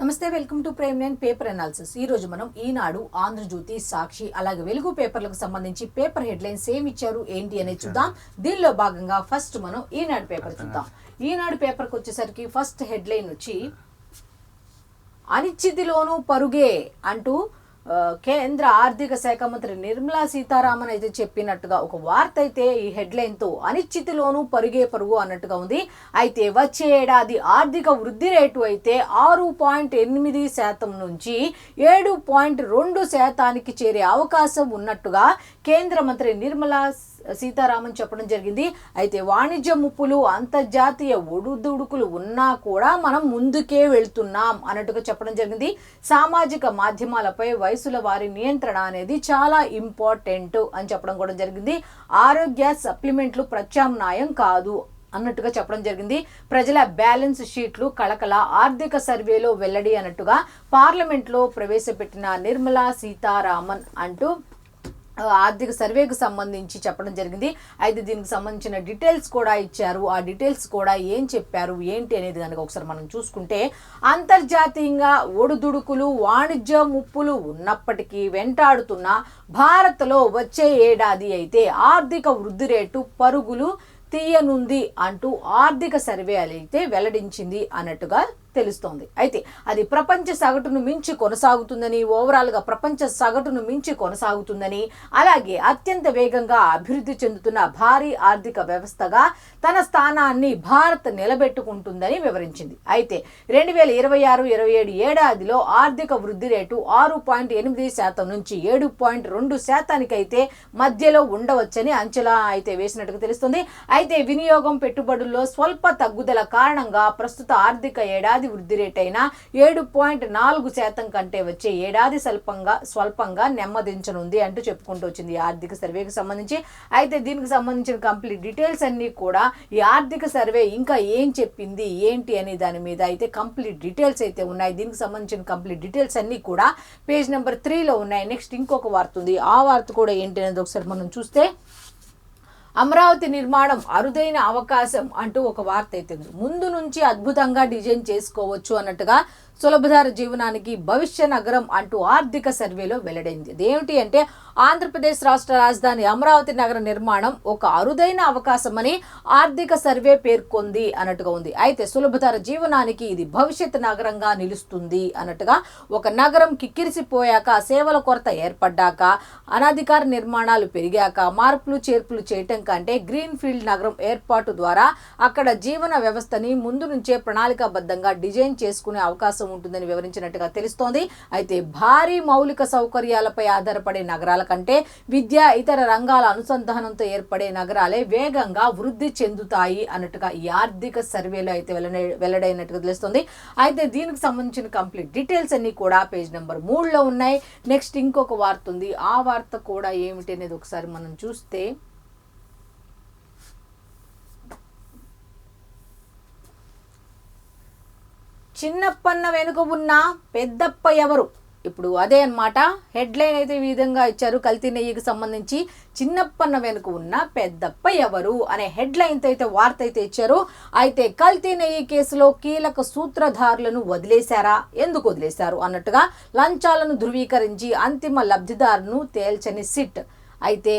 నమస్తే, welcome to prime line paper analysis. ఈ రోజు మనం ఈనాడు, ఆంధ్రజ్యోతి, సాక్షి అలాగే వెలుగు పేపర్లకు సంబంధించి పేపర్ హెడ్లైన్స్ ఏమి ఇచ్చారు ఏంటి అనేది చూద్దాం. దీనిలో భాగంగా ఫస్ట్ మనం ఈనాడు పేపర్ చూద్దాం. ఈనాడు పేపర్కి వచ్చేసరికి ఫస్ట్ హెడ్లైన్ వచ్చి అనిశ్చితిలోనూ పరుగే అంటూ కేంద్ర ఆర్థిక శాఖ మంత్రి నిర్మలా సీతారామన్ అయితే చెప్పినట్టుగా ఒక వార్త అయితే ఈ హెడ్లైన్తో అనిశ్చితిలోనూ పరుగు అన్నట్టుగా ఉంది. అయితే వచ్చే ఏడాది ఆర్థిక వృద్ధి రేటు అయితే 6.8% నుంచి 7.2% చేరే అవకాశం ఉన్నట్టుగా కేంద్ర మంత్రి నిర్మలా సీతారామన్ చెప్పడం జరిగింది. అయితే వాణిజ్య ముప్పులు, అంతర్జాతీయ ఒడుదుడుకులు ఉన్నా కూడా మనం ముందుకే వెళ్తున్నాం అన్నట్టుగా చెప్పడం జరిగింది. సామాజిక మాధ్యమాలపై వయసుల వారి నియంత్రణ అనేది చాలా ఇంపార్టెంట్ అని చెప్పడం కూడా జరిగింది. ఆరోగ్య సప్లిమెంట్లు ప్రత్యామ్నాయం కాదు అన్నట్టుగా చెప్పడం జరిగింది. ప్రజల బ్యాలెన్స్ షీట్లు కళకళ ఆర్థిక సర్వేలో వెల్లడి అన్నట్టుగా పార్లమెంట్లో ప్రవేశపెట్టిన నిర్మలా సీతారామన్ అంటూ ఆర్థిక సర్వేకు సంబంధించి చెప్పడం జరిగింది. అయితే దీనికి సంబంధించిన డీటెయిల్స్ కూడా ఇచ్చారు. ఆ డీటెయిల్స్ కూడా ఏం చెప్పారు ఏంటి అనేది కనుక ఒకసారి మనం చూసుకుంటే, అంతర్జాతీయంగా ఒడుదుడుకులు, వాణిజ్య ముప్పులు ఉన్నప్పటికీ వెంటాడుతున్న భారత్లో వచ్చే ఏడాది అయితే ఆర్థిక వృద్ధి రేటు పరుగులు తీయనుంది అంటూ ఆర్థిక సర్వే అయితే వెల్లడించింది అన్నట్టుగా తెలుస్తోంది. అయితే అది ప్రపంచ సగటును మించి కొనసాగుతుందని, ఓవరాల్గా ప్రపంచ సగటును మించి కొనసాగుతుందని, అలాగే అత్యంత వేగంగా అభివృద్ధి చెందుతున్న భారీ ఆర్థిక వ్యవస్థగా తన స్థానాన్ని భారత్ నిలబెట్టుకుంటుందని వివరించింది. అయితే 2026-27 ఏడాదిలో ఆర్థిక వృద్ధి రేటు 6.8% నుంచి 7.2% అయితే మధ్యలో ఉండవచ్చని అంచనా అయితే వేసినట్టుగా తెలుస్తుంది. అయితే వినియోగం, పెట్టుబడుల్లో స్వల్ప తగ్గుదల కారణంగా ప్రస్తుత ఆర్థిక ఏడాది వృద్ధి రేట్ అయిన 7.4% కంటే వచ్చే ఏడాది స్వల్పంగా నెమ్మదించనుంది అంటూ చెప్పుకుంటూ వచ్చింది ఈ ఆర్థిక సర్వేకి సంబంధించి. అయితే దీనికి సంబంధించిన కంప్లీట్ డీటెయిల్స్ అన్ని కూడా ఈ ఆర్థిక సర్వే ఇంకా ఏం చెప్పింది ఏంటి అనే దాని మీద అయితే కంప్లీట్ డీటెయిల్స్ అయితే ఉన్నాయి. దీనికి సంబంధించిన కంప్లీట్ డీటెయిల్స్ అన్ని కూడా పేజ్ నెంబర్ 3లో ఉన్నాయి. నెక్స్ట్ ఇంకొక వార్త ఉంది. ఆ వార్త కూడా ఏంటి అనేది ఒకసారి మనం చూస్తే, అమరావతి నిర్మాణం అరుదైన అవకాశం అంటూ ఒక వార్త అయితే ఉంది. ముందు నుంచి అద్భుతంగా డిజైన్ చేసుకోవచ్చు అన్నట్టుగా సులభధార జీవనానికి భవిష్య నగరం అంటూ ఆర్థిక సర్వేలో వెల్లడైంది. అదేమిటి అంటే, ఆంధ్రప్రదేశ్ రాష్ట్ర రాజధాని అమరావతి నగర నిర్మాణం ఒక అరుదైన అవకాశమని ఆర్థిక సర్వే పేర్కొంది అన్నట్టుగా ఉంది. అయితే సులభధార జీవనానికి ఇది భవిష్యత్ నగరంగా నిలుస్తుంది అన్నట్టుగా, ఒక నగరం కిక్కిరిసిపోయాక, సేవల కొరత ఏర్పడ్డాక, అనధికార నిర్మాణాలు పెరిగాక మార్పులు చేర్పులు చేయటం కంటే గ్రీన్ ఫీల్డ్ నగరం ఏర్పాటు ద్వారా అక్కడ జీవన వ్యవస్థని ముందు నుంచే ప్రణాళికాబద్ధంగా డిజైన్ చేసుకునే అవకాశం ఉంటుందని వివరించినట్టుగా తెలుస్తోంది. అయితే భారీ మౌలిక సౌకర్యాలపై ఆధారపడే నగరాల కంటే విద్య, ఇతర రంగాల అనుసంధానంతో ఏర్పడే నగరాలే వేగంగా వృద్ధి చెందుతాయి అన్నట్టుగా ఈ ఆర్థిక సర్వేలో అయితే వెల్లడైనట్టుగా తెలుస్తుంది. అయితే దీనికి సంబంధించిన కంప్లీట్ డీటెయిల్స్ అన్ని కూడా పేజ్ నెంబర్ 3లో ఉన్నాయి. నెక్స్ట్ ఇంకొక వార్త ఉంది. ఆ వార్త కూడా ఏమిటి అనేది ఒకసారి మనం చూస్తే, చిన్నప్పన్న వెనుక ఉన్న పెద్దప్ప ఎవరు? ఇప్పుడు అదే అన్నమాట. హెడ్లైన్ అయితే ఈ విధంగా ఇచ్చారు. కల్తీ నెయ్యికి సంబంధించి చిన్నప్పన్న వెనుక ఉన్న పెద్దప్ప ఎవరు అనే హెడ్లైన్తో అయితే వార్త అయితే ఇచ్చారు. అయితే కల్తీ నెయ్యి కేసులో కీలక సూత్రధారులను వదిలేశారా, ఎందుకు వదిలేశారు అన్నట్టుగా లంచాలను ధృవీకరించి అంతిమ లబ్ధిదారును తేల్చని సిట్. అయితే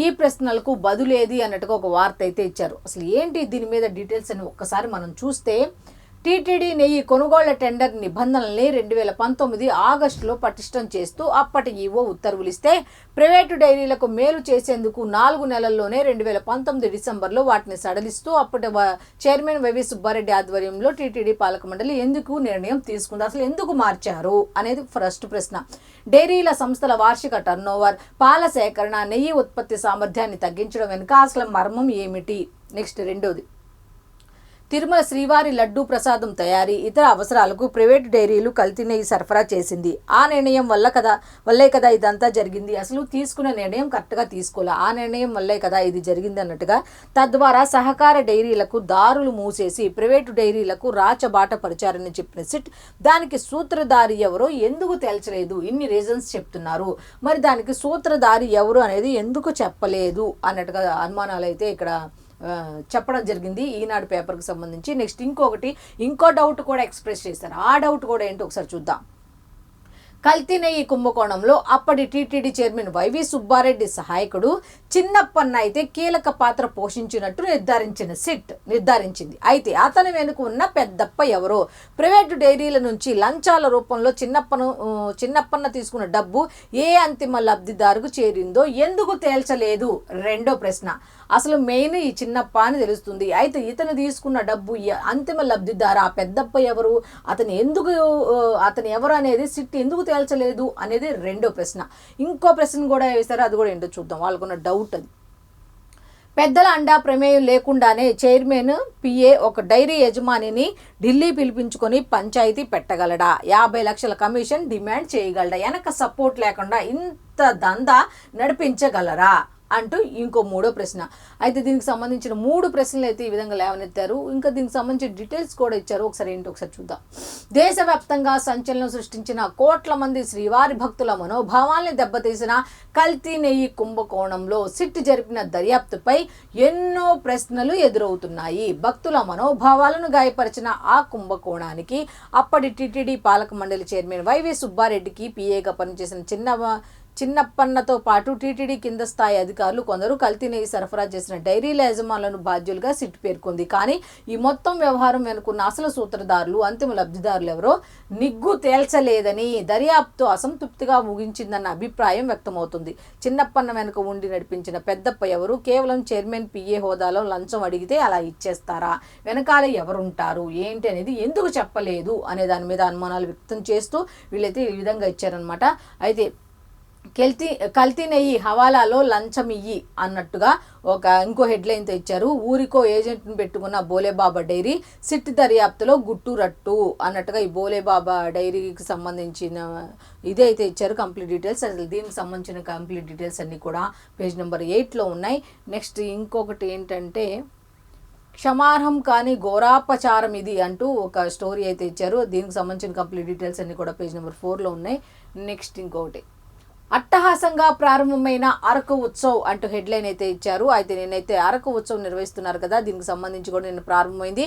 ఈ ప్రశ్నలకు బదులేది అన్నట్టుగా ఒక వార్త అయితే ఇచ్చారు. అసలు ఏంటి దీని మీద డీటెయిల్స్ అని ఒక్కసారి మనం చూస్తే, టీటీడీ నెయ్యి కొనుగోళ్ల టెండర్ నిబంధనల్ని 2019 ఆగస్టులో పటిష్టం చేస్తూ అప్పటి ఈవో ఉత్తర్వులు ఇస్తే, ప్రైవేటు డైరీలకు మేలు చేసేందుకు 4 నెలల్లోనే 2019 డిసెంబర్లో వాటిని సడలిస్తూ అప్పటి చైర్మన్ వైవి సుబ్బారెడ్డి ఆధ్వర్యంలో టీటీడీ పాలక మండలి ఎందుకు నిర్ణయం తీసుకుంది, అసలు ఎందుకు మార్చారు అనేది ఫస్ట్ ప్రశ్న. డైరీల సంస్థల వార్షిక టర్నోవర్, పాల సేకరణ, నెయ్యి ఉత్పత్తి సామర్థ్యాన్ని తగ్గించడం వెనుక అసలు మర్మం ఏమిటి? నెక్స్ట్ రెండోది, తిరుమల శ్రీవారి లడ్డూ ప్రసాదం తయారీ, ఇతర అవసరాలకు ప్రైవేటు డైరీలు కల్తీ నెయ్యి సరఫరా చేసింది. ఆ నిర్ణయం వల్లే కదా ఇదంతా జరిగింది. అసలు తీసుకున్న నిర్ణయం కరెక్ట్గా తీసుకోలే, ఆ నిర్ణయం వల్లే కదా ఇది జరిగింది అన్నట్టుగా. తద్వారా సహకార డైరీలకు దారులు మూసేసి ప్రైవేటు డైరీలకు రాచబాట పరిచారని చెప్పిన సిట్ దానికి సూత్రధారి ఎవరో ఎందుకు తేల్చలేదు? ఇన్ని రీజన్స్ చెప్తున్నారు, మరి దానికి సూత్రధారి ఎవరు అనేది ఎందుకు చెప్పలేదు అన్నట్టుగా అనుమానాలు అయితే ఇక్కడ చెప్పడం జరిగింది ఈనాడు పేపర్కి సంబంధించి. నెక్స్ట్ ఇంకో డౌట్ కూడా ఎక్స్ప్రెస్ చేశారు. ఆ డౌట్ కూడా ఏంటో ఒకసారి చూద్దాం. కల్తీ నెయ్యి కుంభకోణంలో అప్పటి టీటీడీ చైర్మన్ వైవి సుబ్బారెడ్డి సహాయకుడు చిన్నప్పన్న అయితే కీలక పాత్ర పోషించినట్టు నిర్ధారించింది. అయితే అతని వెనుక ఉన్న పెద్దప్ప ఎవరో, ప్రైవేటు డైరీల నుంచి లంచాల రూపంలో చిన్నప్పన్న తీసుకున్న డబ్బు ఏ అంతిమ లబ్ధిదారుకు చేరిందో ఎందుకు తేల్చలేదు? రెండో ప్రశ్న. అసలు మెయిన్ ఈ చిన్నప్ప అని తెలుస్తుంది. అయితే ఇతను తీసుకున్న డబ్బు అంతిమ లబ్ధిదారు ఆ పెద్దప్ప ఎవరు, అతను ఎవరు అనేది సిట్ ఎందుకు తేల్చలేదు అనేది రెండో ప్రశ్న. ఇంకో ప్రశ్న కూడా వేశారు, అది కూడా ఏంటో చూద్దాం. వాళ్ళకున్న డౌట్ అది. పెద్దల అండా ప్రమేయం లేకుండానే చైర్మన్ పిఏ ఒక డైరీ యజమానిని ఢిల్లీ పిలిపించుకొని పంచాయతీ పెట్టగలడా? 50 లక్షల కమిషన్ డిమాండ్ చేయగలడా? వెనక సపోర్ట్ లేకుండా ఇంత దందా నడిపించగలరా అంటూ ఇంకో మూడో ప్రశ్న. అయితే దీనికి సంబంధించిన 3 ప్రశ్నలు అయితే ఈ విధంగా లేవనెత్తారు. ఇంకా దీనికి సంబంధించిన డీటెయిల్స్ కూడా ఇచ్చారు. ఒకసారి చూద్దాం. దేశవ్యాప్తంగా సంచలనం సృష్టించిన కోట్ల మంది శ్రీవారి భక్తుల మనోభావాల్ని దెబ్బతీసిన కల్తీ నెయ్యి కుంభకోణంలో సిట్ జరిపిన దర్యాప్తుపై ఎన్నో ప్రశ్నలు ఎదురవుతున్నాయి. భక్తుల మనోభావాలను గాయపరిచిన ఆ కుంభకోణానికి అప్పటి టీటీడీ పాలక మండలి చైర్మన్ వైవి సుబ్బారెడ్డికి పిఏగా పనిచేసిన చిన్నప్పన్నతో పాటు టీటీడీ కింద స్థాయి అధికారులు కొందరు కల్తీ నెయ్యి సరఫరా చేసిన డైరీల యజమానులను బాధ్యులుగా సిట్ పేర్కొంది. కానీ ఈ మొత్తం వ్యవహారం వెనుకున్న అసలు సూత్రధారులు, అంతిమ లబ్ధిదారులు ఎవరో నిగ్గు తేల్చలేదని దర్యాప్తు అసంతృప్తిగా ముగించిందన్న అభిప్రాయం వ్యక్తమవుతుంది. చిన్నప్పన్న వెనుక ఉండి నడిపించిన పెద్దప్ప ఎవరు? కేవలం చైర్మన్ పిఏ హోదాలో లంచం అడిగితే అలా ఇచ్చేస్తారా? వెనకాల ఎవరుంటారు ఏంటి అనేది ఎందుకు చెప్పలేదు అనే దాని మీద అనుమానాలు వ్యక్తం చేస్తూ వీళ్ళైతే ఈ విధంగా ఇచ్చారనమాట. అయితే కల్తీ నెయ్యి హవాలాలో లంచం ఇయ్యి అన్నట్టుగా ఇంకో హెడ్లైన్తో ఇచ్చారు. ఊరికో ఏజెంట్ను పెట్టుకున్న బోలేబాబా డైరీ సిట్ దర్యాప్తులో గుట్టు రట్టు అన్నట్టుగా ఈ బోలేబాబా డైరీకి సంబంధించిన ఇదైతే ఇచ్చారు కంప్లీట్ డీటెయిల్స్. అసలు దీనికి సంబంధించిన కంప్లీట్ డీటెయిల్స్ అన్నీ కూడా పేజ్ నెంబర్ 8లో ఉన్నాయి. నెక్స్ట్ ఇంకొకటి ఏంటంటే క్షమార్హం కానీ ఘోరాపచారం ఇది అంటూ ఒక స్టోరీ అయితే ఇచ్చారు. దీనికి సంబంధించిన కంప్లీట్ డీటెయిల్స్ అన్నీ కూడా పేజ్ నెంబర్ 4లో ఉన్నాయి. నెక్స్ట్ ఇంకొకటి అట్టహాసంగా ప్రారంభమైన అరకు ఉత్సవ్ అంటూ హెడ్లైన్ అయితే ఇచ్చారు. అయితే నేనైతే అరకు ఉత్సవం నిర్వహిస్తున్నారు కదా, దీనికి సంబంధించి కూడా నిన్న ప్రారంభమైంది.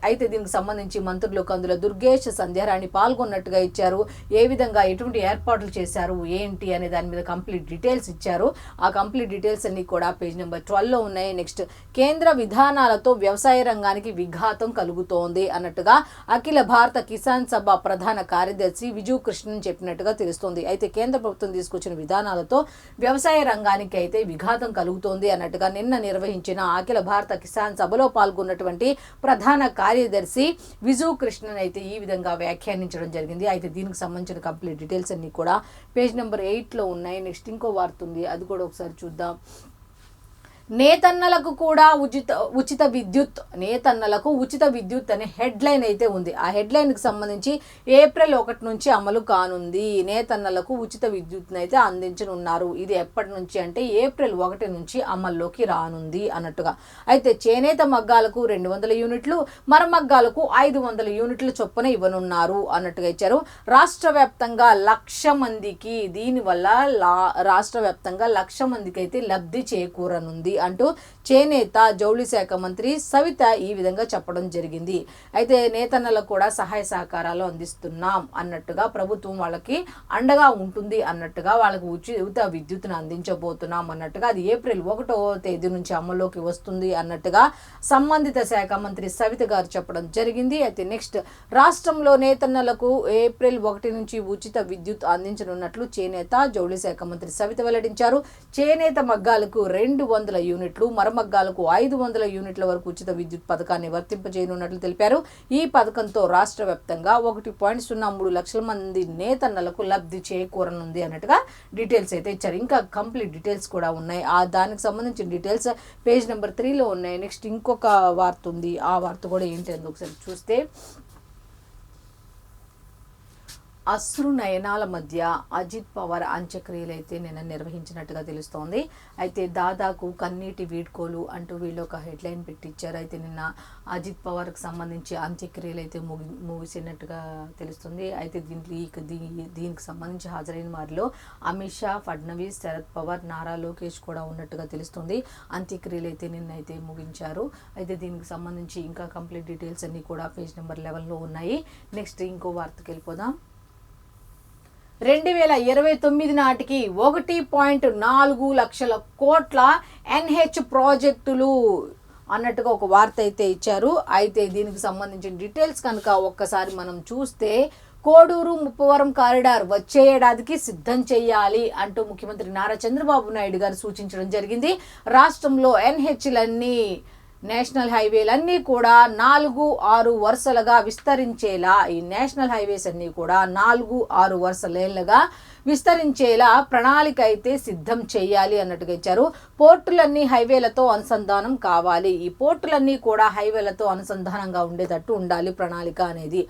అయితే దీనికి సంబంధించి మంత్రులు కందుల దుర్గేష్, సంధ్యారాణి పాల్గొన్నట్టుగా ఇచ్చారు. ఏ విధంగా ఎటువంటి ఏర్పాట్లు చేశారు ఏంటి అనే దాని మీద కంప్లీట్ డీటెయిల్స్ ఇచ్చారు. ఆ కంప్లీట్ డీటెయిల్స్ అన్ని కూడా పేజ్ నెంబర్ 12లో ఉన్నాయి. నెక్స్ట్ కేంద్ర విధానాలతో వ్యవసాయ రంగానికి విఘాతం కలుగుతోంది అన్నట్టుగా అఖిల భారత కిసాన్ సభ ప్రధాన కార్యదర్శి విజు కృష్ణన్ చెప్పినట్టుగా తెలుస్తోంది. అయితే కేంద్ర ప్రభుత్వం తీసుకొచ్చిన విధానాలతో వ్యవసాయ రంగానికి అయితే విఘాతం కలుగుతోంది అన్నట్టుగా నిన్న నిర్వహించిన అఖిల భారత కిసాన్ సభలో పాల్గొన్నటువంటి ప్రధాన కార్యదర్శి విజు కృష్ణన్ అయితే ఈ విధంగా వ్యాఖ్యానించడం జరిగింది. అయితే దీనికి సంబంధించిన కంప్లీట్ డీటెయిల్స్ అన్ని కూడా పేజ్ నెంబర్ 8లో ఉన్నాయి. నెక్స్ట్ ఇంకో వార్త ఉంది, అది కూడా ఒకసారి చూద్దాం. నేతన్నలకు ఉచిత విద్యుత్ అనే హెడ్లైన్ అయితే ఉంది. ఆ హెడ్లైన్కి సంబంధించి ఏప్రిల్ 1 నుంచి అమలు కానుంది. నేతన్నలకు ఉచిత విద్యుత్ని అయితే అందించనున్నారు. ఇది ఎప్పటి నుంచి అంటే ఏప్రిల్ 1 నుంచి అమల్లోకి రానుంది అన్నట్టుగా. అయితే చేనేత మగ్గాలకు 200 యూనిట్లు, మరమగ్గాలకు 500 యూనిట్ల చొప్పున ఇవ్వనున్నారు అన్నట్టుగా ఇచ్చారు. రాష్ట్ర వ్యాప్తంగా 1,00,000 మందికి దీనివల్ల రాష్ట్ర వ్యాప్తంగా 1,00,000 మందికి అయితే లబ్ధి చేకూరనుంది అంటూ చేనేత జౌళి శాఖ మంత్రి సవిత ఈ విధంగా చెప్పడం జరిగింది. అయితే నేతన్నలకు కూడా సహాయ సహకారాలు అందిస్తున్నాం అన్నట్టుగా, ప్రభుత్వం వాళ్ళకి అండగా ఉంటుంది అన్నట్టుగా, వాళ్ళకి ఉచిత విద్యుత్తును అందించబోతున్నాం అన్నట్టుగా, అది ఏప్రిల్ 1వ తేదీ నుంచి అమల్లోకి వస్తుంది అన్నట్టుగా సంబంధిత శాఖ మంత్రి సవిత గారు చెప్పడం జరిగింది. అయితే నెక్స్ట్ రాష్ట్రంలో నేతన్నలకు ఏప్రిల్ 1 నుంచి ఉచిత విద్యుత్ అందించనున్నట్లు చేనేత జౌళి శాఖ మంత్రి సవిత వెల్లడించారు. చేనేత మగ్గాలకు 200 యూనిట్లు, మరమగ్గాలకు 500 యూనిట్ల వరకు ఉచిత విద్యుత్ పథకాన్ని వర్తింపజేయనున్నట్లు తెలిపారు. ఈ పథకంతో రాష్ట్ర వ్యాప్తంగా 1.03 లక్షల మంది నేతన్నలకు లబ్ధి చేకూరనుంది అన్నట్టుగా డీటెయిల్స్ అయితే ఇచ్చారు. ఇంకా కంప్లీట్ డీటెయిల్స్ కూడా ఉన్నాయి. దానికి సంబంధించిన డీటెయిల్స్ పేజ్ నెంబర్ 3లో ఉన్నాయి. నెక్స్ట్ ఇంకొక వార్త ఉంది, ఆ వార్త కూడా ఏంటి అని ఒకసారి చూస్తే అశ్రు నయనాల మధ్య అజిత్ పవార్ అంత్యక్రియలు అయితే నిన్న నిర్వహించినట్టుగా తెలుస్తోంది. అయితే దాదాపు కన్నీటి వీడ్కోలు అంటూ వీళ్ళు ఒక హెడ్లైన్ పెట్టించారు. అయితే నిన్న అజిత్ పవార్కి సంబంధించి అంత్యక్రియలు అయితే ముగిసినట్టుగా తెలుస్తుంది. అయితే దీనికి సంబంధించి హాజరైన వారిలో అమిత్ షా, ఫడ్నవీస్, శరద్ పవార్, నారా లోకేష్ కూడా ఉన్నట్టుగా తెలుస్తుంది. అంత్యక్రియలు అయితే నిన్న అయితే ముగించారు. అయితే దీనికి సంబంధించి ఇంకా కంప్లీట్ డీటెయిల్స్ అన్నీ కూడా పేజ్ నెంబర్ 11లో ఉన్నాయి. నెక్స్ట్ ఇంకో వార్తకి వెళ్ళిపోదాం. 2029 నాటికి 1.4 లక్షల కోట్ల ఎన్హెచ్ ప్రాజెక్టులు అన్నట్టుగా ఒక వార్త అయితే ఇచ్చారు. అయితే దీనికి సంబంధించిన డీటెయిల్స్ కనుక ఒక్కసారి మనం చూస్తే, కోడూరు ముప్పవరం కారిడార్ వచ్చే ఏడాదికి సిద్ధం చేయాలి అంటూ ముఖ్యమంత్రి నారా చంద్రబాబు నాయుడు గారు సూచించడం జరిగింది. రాష్ట్రంలో ఎన్హెచ్లన్నీ నేషనల్ హైవేలన్నీ కూడా 4-6 వరుసలుగా విస్తరించేలా, ఈ నేషనల్ హైవేస్ అన్నీ కూడా 4-6 వరుసలేళ్లుగా విస్తరించేలా ప్రణాళిక అయితే సిద్ధం చేయాలి అన్నట్టుగా ఇచ్చారు. పోర్టులన్నీ హైవేలతో అనుసంధానం కావాలి. ఈ పోర్టులన్నీ కూడా హైవేలతో అనుసంధానంగా ఉండేటట్టు ఉండాలి ప్రణాళిక అనేది.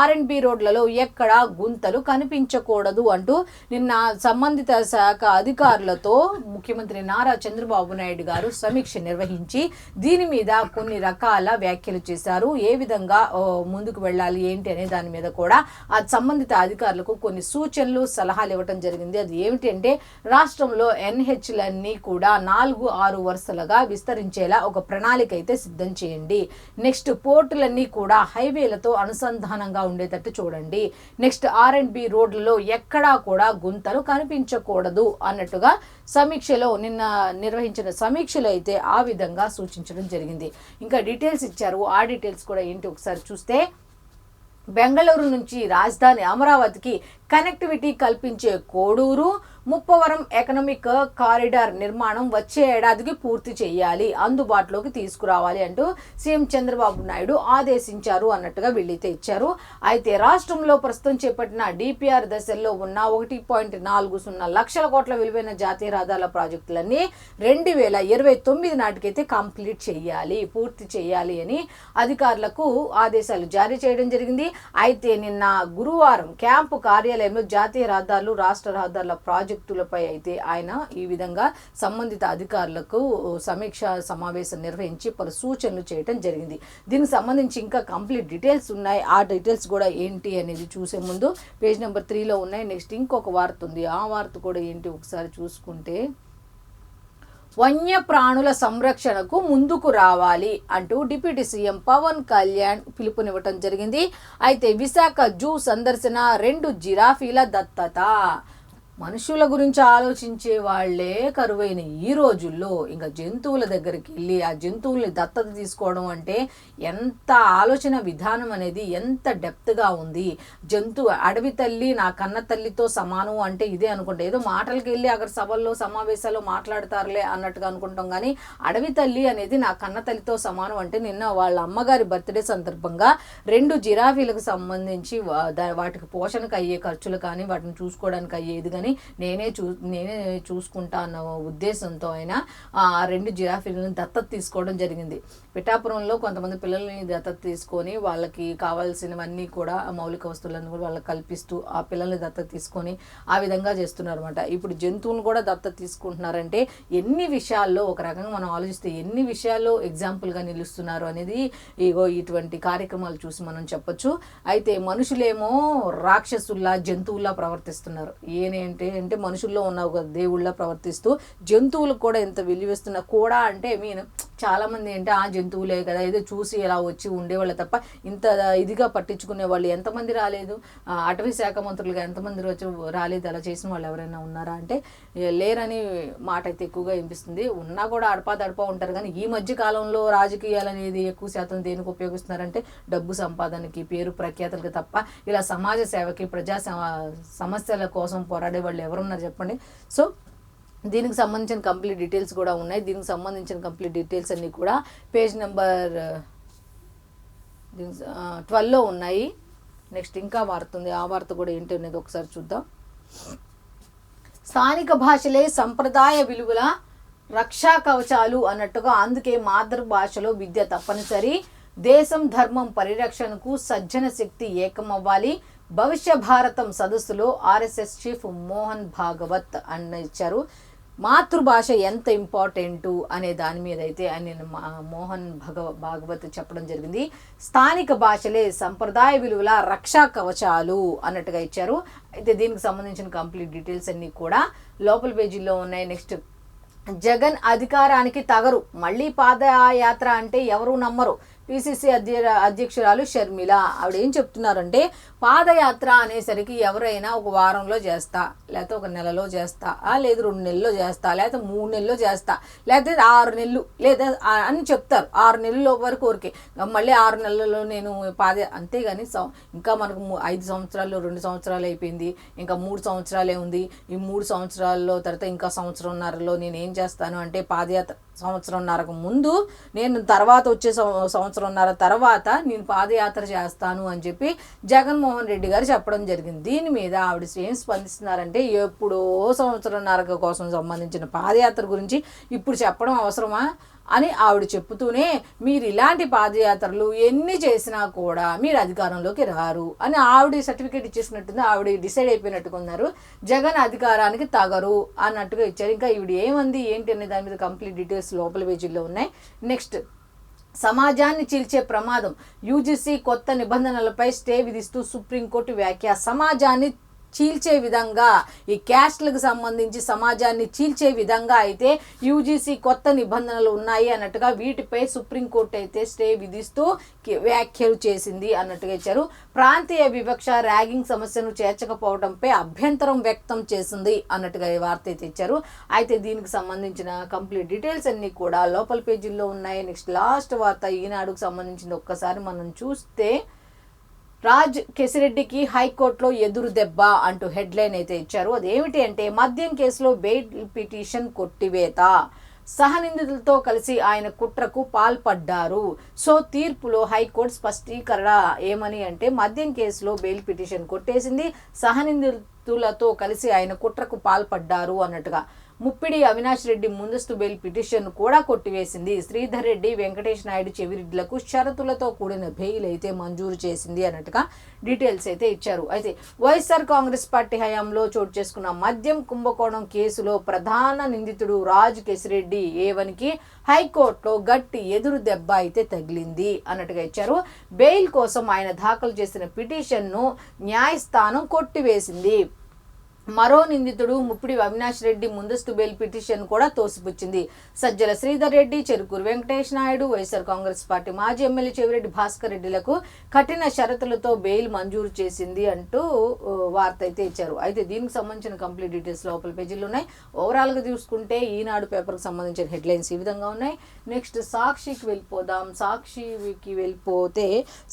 R&B రోడ్లలో ఎక్కడా గుంతలు కనిపించకూడదు అంటూ నిన్న సంబంధిత శాఖ అధికారులతో ముఖ్యమంత్రి నారా చంద్రబాబు నాయుడు గారు సమీక్ష నిర్వహించి దీని మీద కొన్ని రకాల వ్యాఖ్యలు చేశారు. ఏ విధంగా ముందుకు వెళ్ళాలి ఏంటి అనే దాని మీద కూడా ఆ సంబంధిత అధికారులకు కొన్ని సూచనలు, సలహాలు ఇవ్వటం జరిగింది. అది ఏమిటి అంటే, రాష్ట్రంలో ఎన్హెచ్లన్నీ కూడా 4-6 వరుసలుగా విస్తరించేలా ఒక ప్రణాళిక అయితే సిద్ధం చేయండి. నెక్స్ట్, పోర్టులన్నీ కూడా హైవేలతో అనుసంధానంగా ఉండేటట్టు చూడండి. నెక్స్ట్, R&B రోడ్లలో ఎక్కడా కూడా గుంతలు కనిపించకూడదు అన్నట్టుగా సమీక్షలో నిన్న నిర్వహించిన సమీక్షలో అయితే ఆ విధంగా సూచించడం జరిగింది. ఇంకా డీటెయిల్స్ ఇచ్చారు. ఆ డీటెయిల్స్ కూడా ఏంటి ఒకసారి చూస్తే, బెంగళూరు నుంచి రాజధాని అమరావతికి కనెక్టివిటీ కల్పించే కోడూరు ముప్పవరం ఎకనామిక్ కారిడార్ నిర్మాణం వచ్చే ఏడాదికి పూర్తి చేయాలి, అందుబాటులోకి తీసుకురావాలి అంటూ సీఎం చంద్రబాబు నాయుడు ఆదేశించారు అన్నట్టుగా వీళ్ళైతే ఇచ్చారు. అయితే రాష్ట్రంలో ప్రస్తుతం చేపట్టిన DPR దశల్లో ఉన్న 1.40 లక్షల కోట్ల విలువైన జాతీయ రహదారుల ప్రాజెక్టులన్నీ 2029 నాటికైతే కంప్లీట్ చేయాలి, పూర్తి చేయాలి అని అధికారులకు ఆదేశాలు జారీ చేయడం జరిగింది. అయితే నిన్న గురువారం క్యాంపు కార్యాలయంలో జాతీయ రహదారులు, రాష్ట్ర రహదారుల ప్రాజెక్టులపై అయితే ఆయన ఈ విధంగా సంబంధిత అధికారులకు సమీక్ష సమావేశం నిర్వహించి పలు సూచనలు చేయడం జరిగింది. దీనికి సంబంధించి ఇంకా కంప్లీట్ డీటెయిల్స్ ఉన్నాయి. ఆ డీటెయిల్స్ కూడా ఏంటి అనేది చూసే ముందు పేజ్ నెంబర్ 3లో ఉన్నాయి. నెక్స్ట్ ఇంకొక వార్త ఉంది. ఆ వార్త కూడా ఏంటి ఒకసారి చూసుకుంటే, వన్యప్రాణుల సంరక్షణకు ముందుకు రావాలి అంటూ డిప్యూటీ సీఎం పవన్ కళ్యాణ్ పిలుపునివ్వటం జరిగింది. అయితే విశాఖ జూ సందర్శన, 2 జిరాఫీల దత్తత. మనుషుల గురించి ఆలోచించే వాళ్లే కరువైన ఈ రోజుల్లో ఇంకా జంతువుల దగ్గరికి వెళ్ళి ఆ జంతువుల్ని దత్తత తీసుకోవడం అంటే ఎంత ఆలోచన విధానం అనేది ఎంత డెప్త్గా ఉంది. అడవి తల్లి నా కన్న తల్లితో సమానం అంటే ఇదే అనుకుంటే, ఏదో మాటలకి వెళ్ళి అక్కడ సభల్లో సమావేశాల్లో మాట్లాడతారులే అన్నట్టుగా అనుకుంటాం. కానీ అడవి తల్లి అనేది నా కన్న తల్లితో సమానం అంటే, నిన్న వాళ్ళ అమ్మగారి బర్త్డే సందర్భంగా 2 జిరాఫీలకు సంబంధించి వాటికి పోషణకు అయ్యే ఖర్చులు కానీ, వాటిని చూసుకోవడానికి అయ్యేది కానీ నేనే చూసుకుంటా అన్న ఉద్దేశంతో ఆయన 2 జిరాఫీలను దత్తత తీసుకోవడం జరిగింది. పిఠాపురంలో కొంతమంది పిల్లల్ని దత్తత తీసుకొని వాళ్ళకి కావాల్సినవన్నీ కూడా మౌలిక వస్తువులను కూడా వాళ్ళకి కల్పిస్తూ ఆ పిల్లల్ని దత్తత తీసుకొని ఆ విధంగా చేస్తున్నారు అనమాట. ఇప్పుడు జంతువులను కూడా దత్తత తీసుకుంటున్నారంటే ఎన్ని విషయాల్లో, ఒక రకంగా మనం ఆలోచిస్తే ఎన్ని విషయాల్లో ఎగ్జాంపుల్గా నిలుస్తున్నారు అనేది ఇటువంటి కార్యక్రమాలు చూసి మనం చెప్పొచ్చు. అయితే మనుషులేమో రాక్షసుల్లా, జంతువుల్లా ప్రవర్తిస్తున్నారు. అంటే మనుషుల్లో ఉన్న ఒక దేవుళ్ళ ప్రవర్తిస్తూ జంతువులకు కూడా ఎంత విలువిస్తున్నా కూడా అంటే చాలా మంది అంటే ఆ జంతువులే కదా, ఏదో చూసి ఎలా వచ్చి ఉండేవాళ్ళు తప్ప ఇంత ఇదిగా పట్టించుకునే వాళ్ళు ఎంతమంది రాలేదు. అటవీ శాఖ మంత్రులుగా ఎంతమంది వచ్చి రాలేదు. అలా చేసిన వాళ్ళు ఎవరైనా ఉన్నారా అంటే లేరని మాట అయితే ఎక్కువగా వినిపిస్తుంది. ఉన్నా కూడా అడపా ఉంటారు. కానీ ఈ మధ్య కాలంలో రాజకీయాలు అనేది ఎక్కువ శాతం దేనికి ఉపయోగిస్తున్నారంటే డబ్బు సంపాదనకి, పేరు ప్రఖ్యాతలకి తప్ప ఇలా సమాజ సేవకి, ప్రజా సమస్యల కోసం పోరాడే వాళ్ళు ఎవరున్నారు చెప్పండి. సో దీనికి సంబంధించిన కంప్లీట్ డీటెయిల్స్ కూడా ఉన్నాయి. దీనికి సంబంధించిన కంప్లీట్ డీటెయిల్స్ అన్నీ కూడా పేజ్ నెంబర్ 12లో ఉన్నాయి. నెక్స్ట్ ఇంకా వార్త ఉంది. ఆ వార్త కూడా ఏంటి అనేది ఒకసారి చూద్దాం. స్థానిక భాషలే సంప్రదాయ విలువల రక్షా కవచాలు అన్నట్టుగా, అందుకే మాతృభాషలో విద్య తప్పనిసరి, దేశం ధర్మం పరిరక్షణకు సజ్జన శక్తి ఏకమవ్వాలి, భవిష్య భారతం సదస్సులో ఆర్ఎస్ఎస్ చీఫ్ మోహన్ భాగవత్ అన్న ఇచ్చారు. మాతృభాష ఎంత ఇంపార్టెంటు అనే దాని మీద అయితే ఆయన మోహన్ భాగవత్ చెప్పడం జరిగింది. స్థానిక భాషలే సంప్రదాయ విలువల రక్షా కవచాలు అన్నట్టుగా ఇచ్చారు. అయితే దీనికి సంబంధించిన కంప్లీట్ డీటెయిల్స్ అన్నీ కూడా లోపల పేజీల్లో ఉన్నాయి. నెక్స్ట్, జగన్ అధికారానికి తగరు, మళ్ళీ పాదయాత్ర అంటే ఎవరు నమ్మరు. పిసిసి అధ్యక్షురాలు షర్మిల ఆవిడ ఏం చెప్తున్నారంటే, పాదయాత్ర అనేసరికి ఎవరైనా ఒక వారంలో చేస్తా, లేకపోతే ఒక నెలలో చేస్తా, లేదు 2 నెలల్లో చేస్తా, లేకపోతే 3 నెలల్లో చేస్తా, లేకపోతే 6 నెలలు లేదా అని చెప్తారు. 6 నెలల వరకు ఊరికే మళ్ళీ 6 నెలల్లో నేను అంతేగాని ఇంకా మనకు 5 సంవత్సరాలు 2 సంవత్సరాలు అయిపోయింది, ఇంకా 3 సంవత్సరాలే ఉంది. ఈ 3 సంవత్సరాల్లో తర్వాత ఇంకా సంవత్సరంన్నరలో నేను ఏం చేస్తాను అంటే, పాదయాత్ర సంవత్సరంన్నరకు ముందు నేను తర్వాత వచ్చే సంవత్సరంన్నర తర్వాత నేను పాదయాత్ర చేస్తాను అని చెప్పి జగన్మోహన్ రెడ్డి గారు చెప్పడం జరిగింది. దీని మీద ఆవిడ ఏం స్పందిస్తున్నారంటే, ఎప్పుడో సంవత్సరంన్నర కోసం సంబంధించిన పాదయాత్ర గురించి ఇప్పుడు చెప్పడం అవసరమా అని ఆవిడ చెప్తూనే, మీరు ఇలాంటి పాదయాత్రలు ఎన్ని చేసినా కూడా మీరు అధికారంలోకి రారు అని ఆవిడ సర్టిఫికేట్ ఇచ్చేసినట్టుంది. ఆవిడ డిసైడ్ అయిపోయినట్టుగా ఉన్నారు. జగన్ అధికారానికి తగరు అన్నట్టుగా ఇచ్చారు. ఇంకా ఈవిడ ఏమంది ఏంటి అనే దాని మీద కంప్లీట్ డీటెయిల్స్ లోపల పేజీల్లో ఉన్నాయి. నెక్స్ట్, సమాజాన్ని చీల్చే ప్రమాదం, యూజీసీ కొత్త నిబంధనలపై స్టే విధిస్తూ సుప్రీంకోర్టు వ్యాఖ్య. సమాజాన్ని చీల్చే విధంగా, ఈ క్యాస్ట్లకు సంబంధించి సమాజాన్ని చీల్చే విధంగా అయితే యూజీసీ కొత్త నిబంధనలు ఉన్నాయి అన్నట్టుగా వీటిపై సుప్రీంకోర్టు అయితే స్టే విధిస్తూ వ్యాఖ్యలు చేసింది అన్నట్టుగా ఇచ్చారు. ప్రాంతీయ వివక్ష, ర్యాగింగ్ సమస్యను చేర్చకపోవడంపై అభ్యంతరం వ్యక్తం చేసింది అన్నట్టుగా ఈ వార్త అయితే ఇచ్చారు. అయితే దీనికి సంబంధించిన కంప్లీట్ డీటెయిల్స్ అన్నీ కూడా లోపల పేజీల్లో ఉన్నాయి. నెక్స్ట్, లాస్ట్ వార్త ఈనాడుకు సంబంధించింది ఒక్కసారి మనం చూస్తే, రాజ్ కేసిరెడ్డికి హైకోర్టులో ఎదురు దెబ్బ అంటూ హెడ్లైన్ అయితే ఇచ్చారు. అదేమిటి అంటే, మద్యం కేసులో బెయిల్ పిటిషన్ కొట్టివేత, సహనిందితులతో కలిసి ఆయన కుట్రకు పాల్పడ్డారు. సో తీర్పులో హైకోర్టు స్పష్టీకరణ ఏమని అంటే, మద్యం కేసులో బెయిల్ పిటిషన్ కొట్టేసింది, సహనిందితులతో కలిసి ఆయన కుట్రకు పాల్పడ్డారు అన్నట్టుగా. ముప్పిడి అవినాష్ రెడ్డి ముందస్తు బెయిల్ పిటిషన్ కూడా కొట్టివేసింది. శ్రీధర్ రెడ్డి, వెంకటేష్ నాయుడు చెవిరెడ్డిలకు షరతులతో కూడిన బెయిల్ అయితే మంజూరు చేసింది అన్నట్టుగా డీటెయిల్స్ అయితే ఇచ్చారు. అయితే వైఎస్ఆర్ కాంగ్రెస్ పార్టీ హయాంలో చోటు చేసుకున్న మద్యం కుంభకోణం కేసులో ప్రధాన నిందితుడు రాజ్ కేసిరెడ్డి ఏవనికి హైకోర్టులో గట్టి ఎదురు దెబ్బ అయితే తగిలింది అన్నట్టుగా ఇచ్చారు. బెయిల్ కోసం ఆయన దాఖలు చేసిన పిటిషన్ను న్యాయస్థానం కొట్టివేసింది. మరో నిందితుడు ముప్పిడి అవినాష్ రెడ్డి ముందస్తు బెయిల్ పిటిషన్ కూడా తోసిపుచ్చింది. సజ్జల శ్రీధర్ రెడ్డి, చెరుకూరు వెంకటేష్ నాయుడు, వైఎస్ఆర్ కాంగ్రెస్ పార్టీ మాజీ ఎమ్మెల్యే చెవిరెడ్డి భాస్కర్ రెడ్డిలకు కఠిన షరతులతో బెయిల్ మంజూరు చేసింది అంటూ వార్త అయితే ఇచ్చారు. అయితే దీనికి సంబంధించిన కంప్లీట్ డీటెయిల్స్ లోపల పేజీలు ఉన్నాయి. ఓవరాల్గా చూసుకుంటే ఈనాడు పేపర్కి సంబంధించిన హెడ్లైన్స్ ఈ విధంగా ఉన్నాయి. నెక్స్ట్, సాక్షికి వెళ్ళిపోదాం. సాక్షికి వెళ్ళిపోతే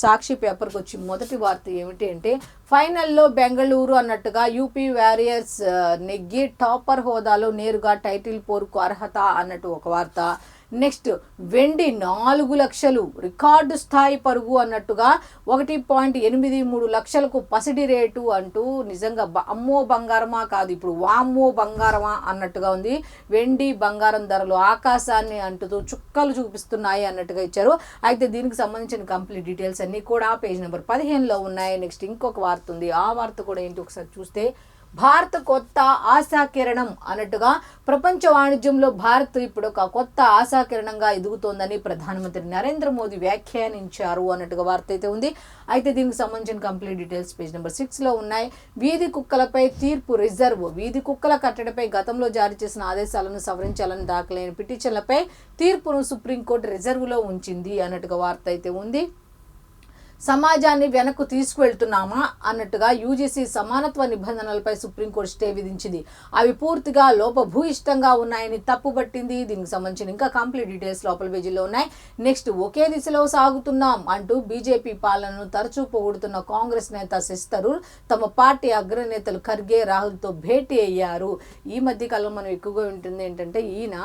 సాక్షి పేపర్కి వచ్చి మొదటి వార్త ఏమిటి అంటే, ఫైనల్లో బెంగళూరు అన్నట్టుగా యూపీ వారియర్స్ నెగ్గి టాపర్ హోదాలో నేరుగా టైటిల్ పోరుకు అర్హత అన్నట్టు ఒక వార్త. నెక్స్ట్, వెండి 4 లక్షలు రికార్డు స్థాయి పరుగు అన్నట్టుగా 1.83 లక్షలకు పసిడి రేటు అంటూ, నిజంగా అమ్మో బంగారమా కాదు, ఇప్పుడు వామ్మో బంగారమా అన్నట్టుగా ఉంది. వెండి బంగారం ధరలు ఆకాశాన్ని అంటుతూ చుక్కలు చూపిస్తున్నాయి అన్నట్టుగా ఇచ్చారు. అయితే దీనికి సంబంధించిన కంప్లీట్ డీటెయిల్స్ అన్నీ కూడా పేజ్ నెంబర్ 15లో ఉన్నాయి. నెక్స్ట్, ఇంకొక వార్త ఉంది. ఆ వార్త కూడా ఏంటి ఒకసారి చూస్తే, భారత్ కొత్త ఆశాకిరణం అన్నట్టుగా ప్రపంచ వాణిజ్యంలో భారత్ ఇప్పుడు ఒక కొత్త ఆశాకిరణంగా ఎదుగుతోందని ప్రధానమంత్రి నరేంద్ర మోదీ వ్యాఖ్యానించారు అన్నట్టుగా వార్త అయితే ఉంది. అయితే దీనికి సంబంధించిన కంప్లీట్ డీటెయిల్స్ పేజ్ నెంబర్ 6లో ఉన్నాయి. వీధి కుక్కలపై తీర్పు రిజర్వ్, వీధి కుక్కల కట్టడిపై గతంలో జారీ చేసిన ఆదేశాలను సవరించాలని దాఖలైన పిటిషన్లపై తీర్పును సుప్రీంకోర్టు రిజర్వ్లో ఉంచింది అన్నట్టుగా వార్త అయితే ఉంది. సమాజాన్ని వెనక్కు తీసుకువెళ్తున్నామా అన్నట్టుగా యూజీసీ సమానత్వ నిబంధనలపై సుప్రీంకోర్టు స్టే విధించింది. అవి పూర్తిగా లోపభూయిష్టంగా ఉన్నాయని తప్పుపట్టింది. దీనికి సంబంధించిన ఇంకా కంప్లీట్ డీటెయిల్స్ లోపల పేజీలో ఉన్నాయి. నెక్స్ట్, ఒకే దిశలో సాగుతున్నాం అంటూ బీజేపీ పాలనను తరచూ పొగుడుతున్న కాంగ్రెస్ నేత శశి థరూర్ తమ పార్టీ అగ్రనేతలు ఖర్గే, రాహుల్తో భేటీ అయ్యారు. ఈ మధ్య కాలంలో మనం ఎక్కువగా ఉంటుంది ఏంటంటే, ఈయన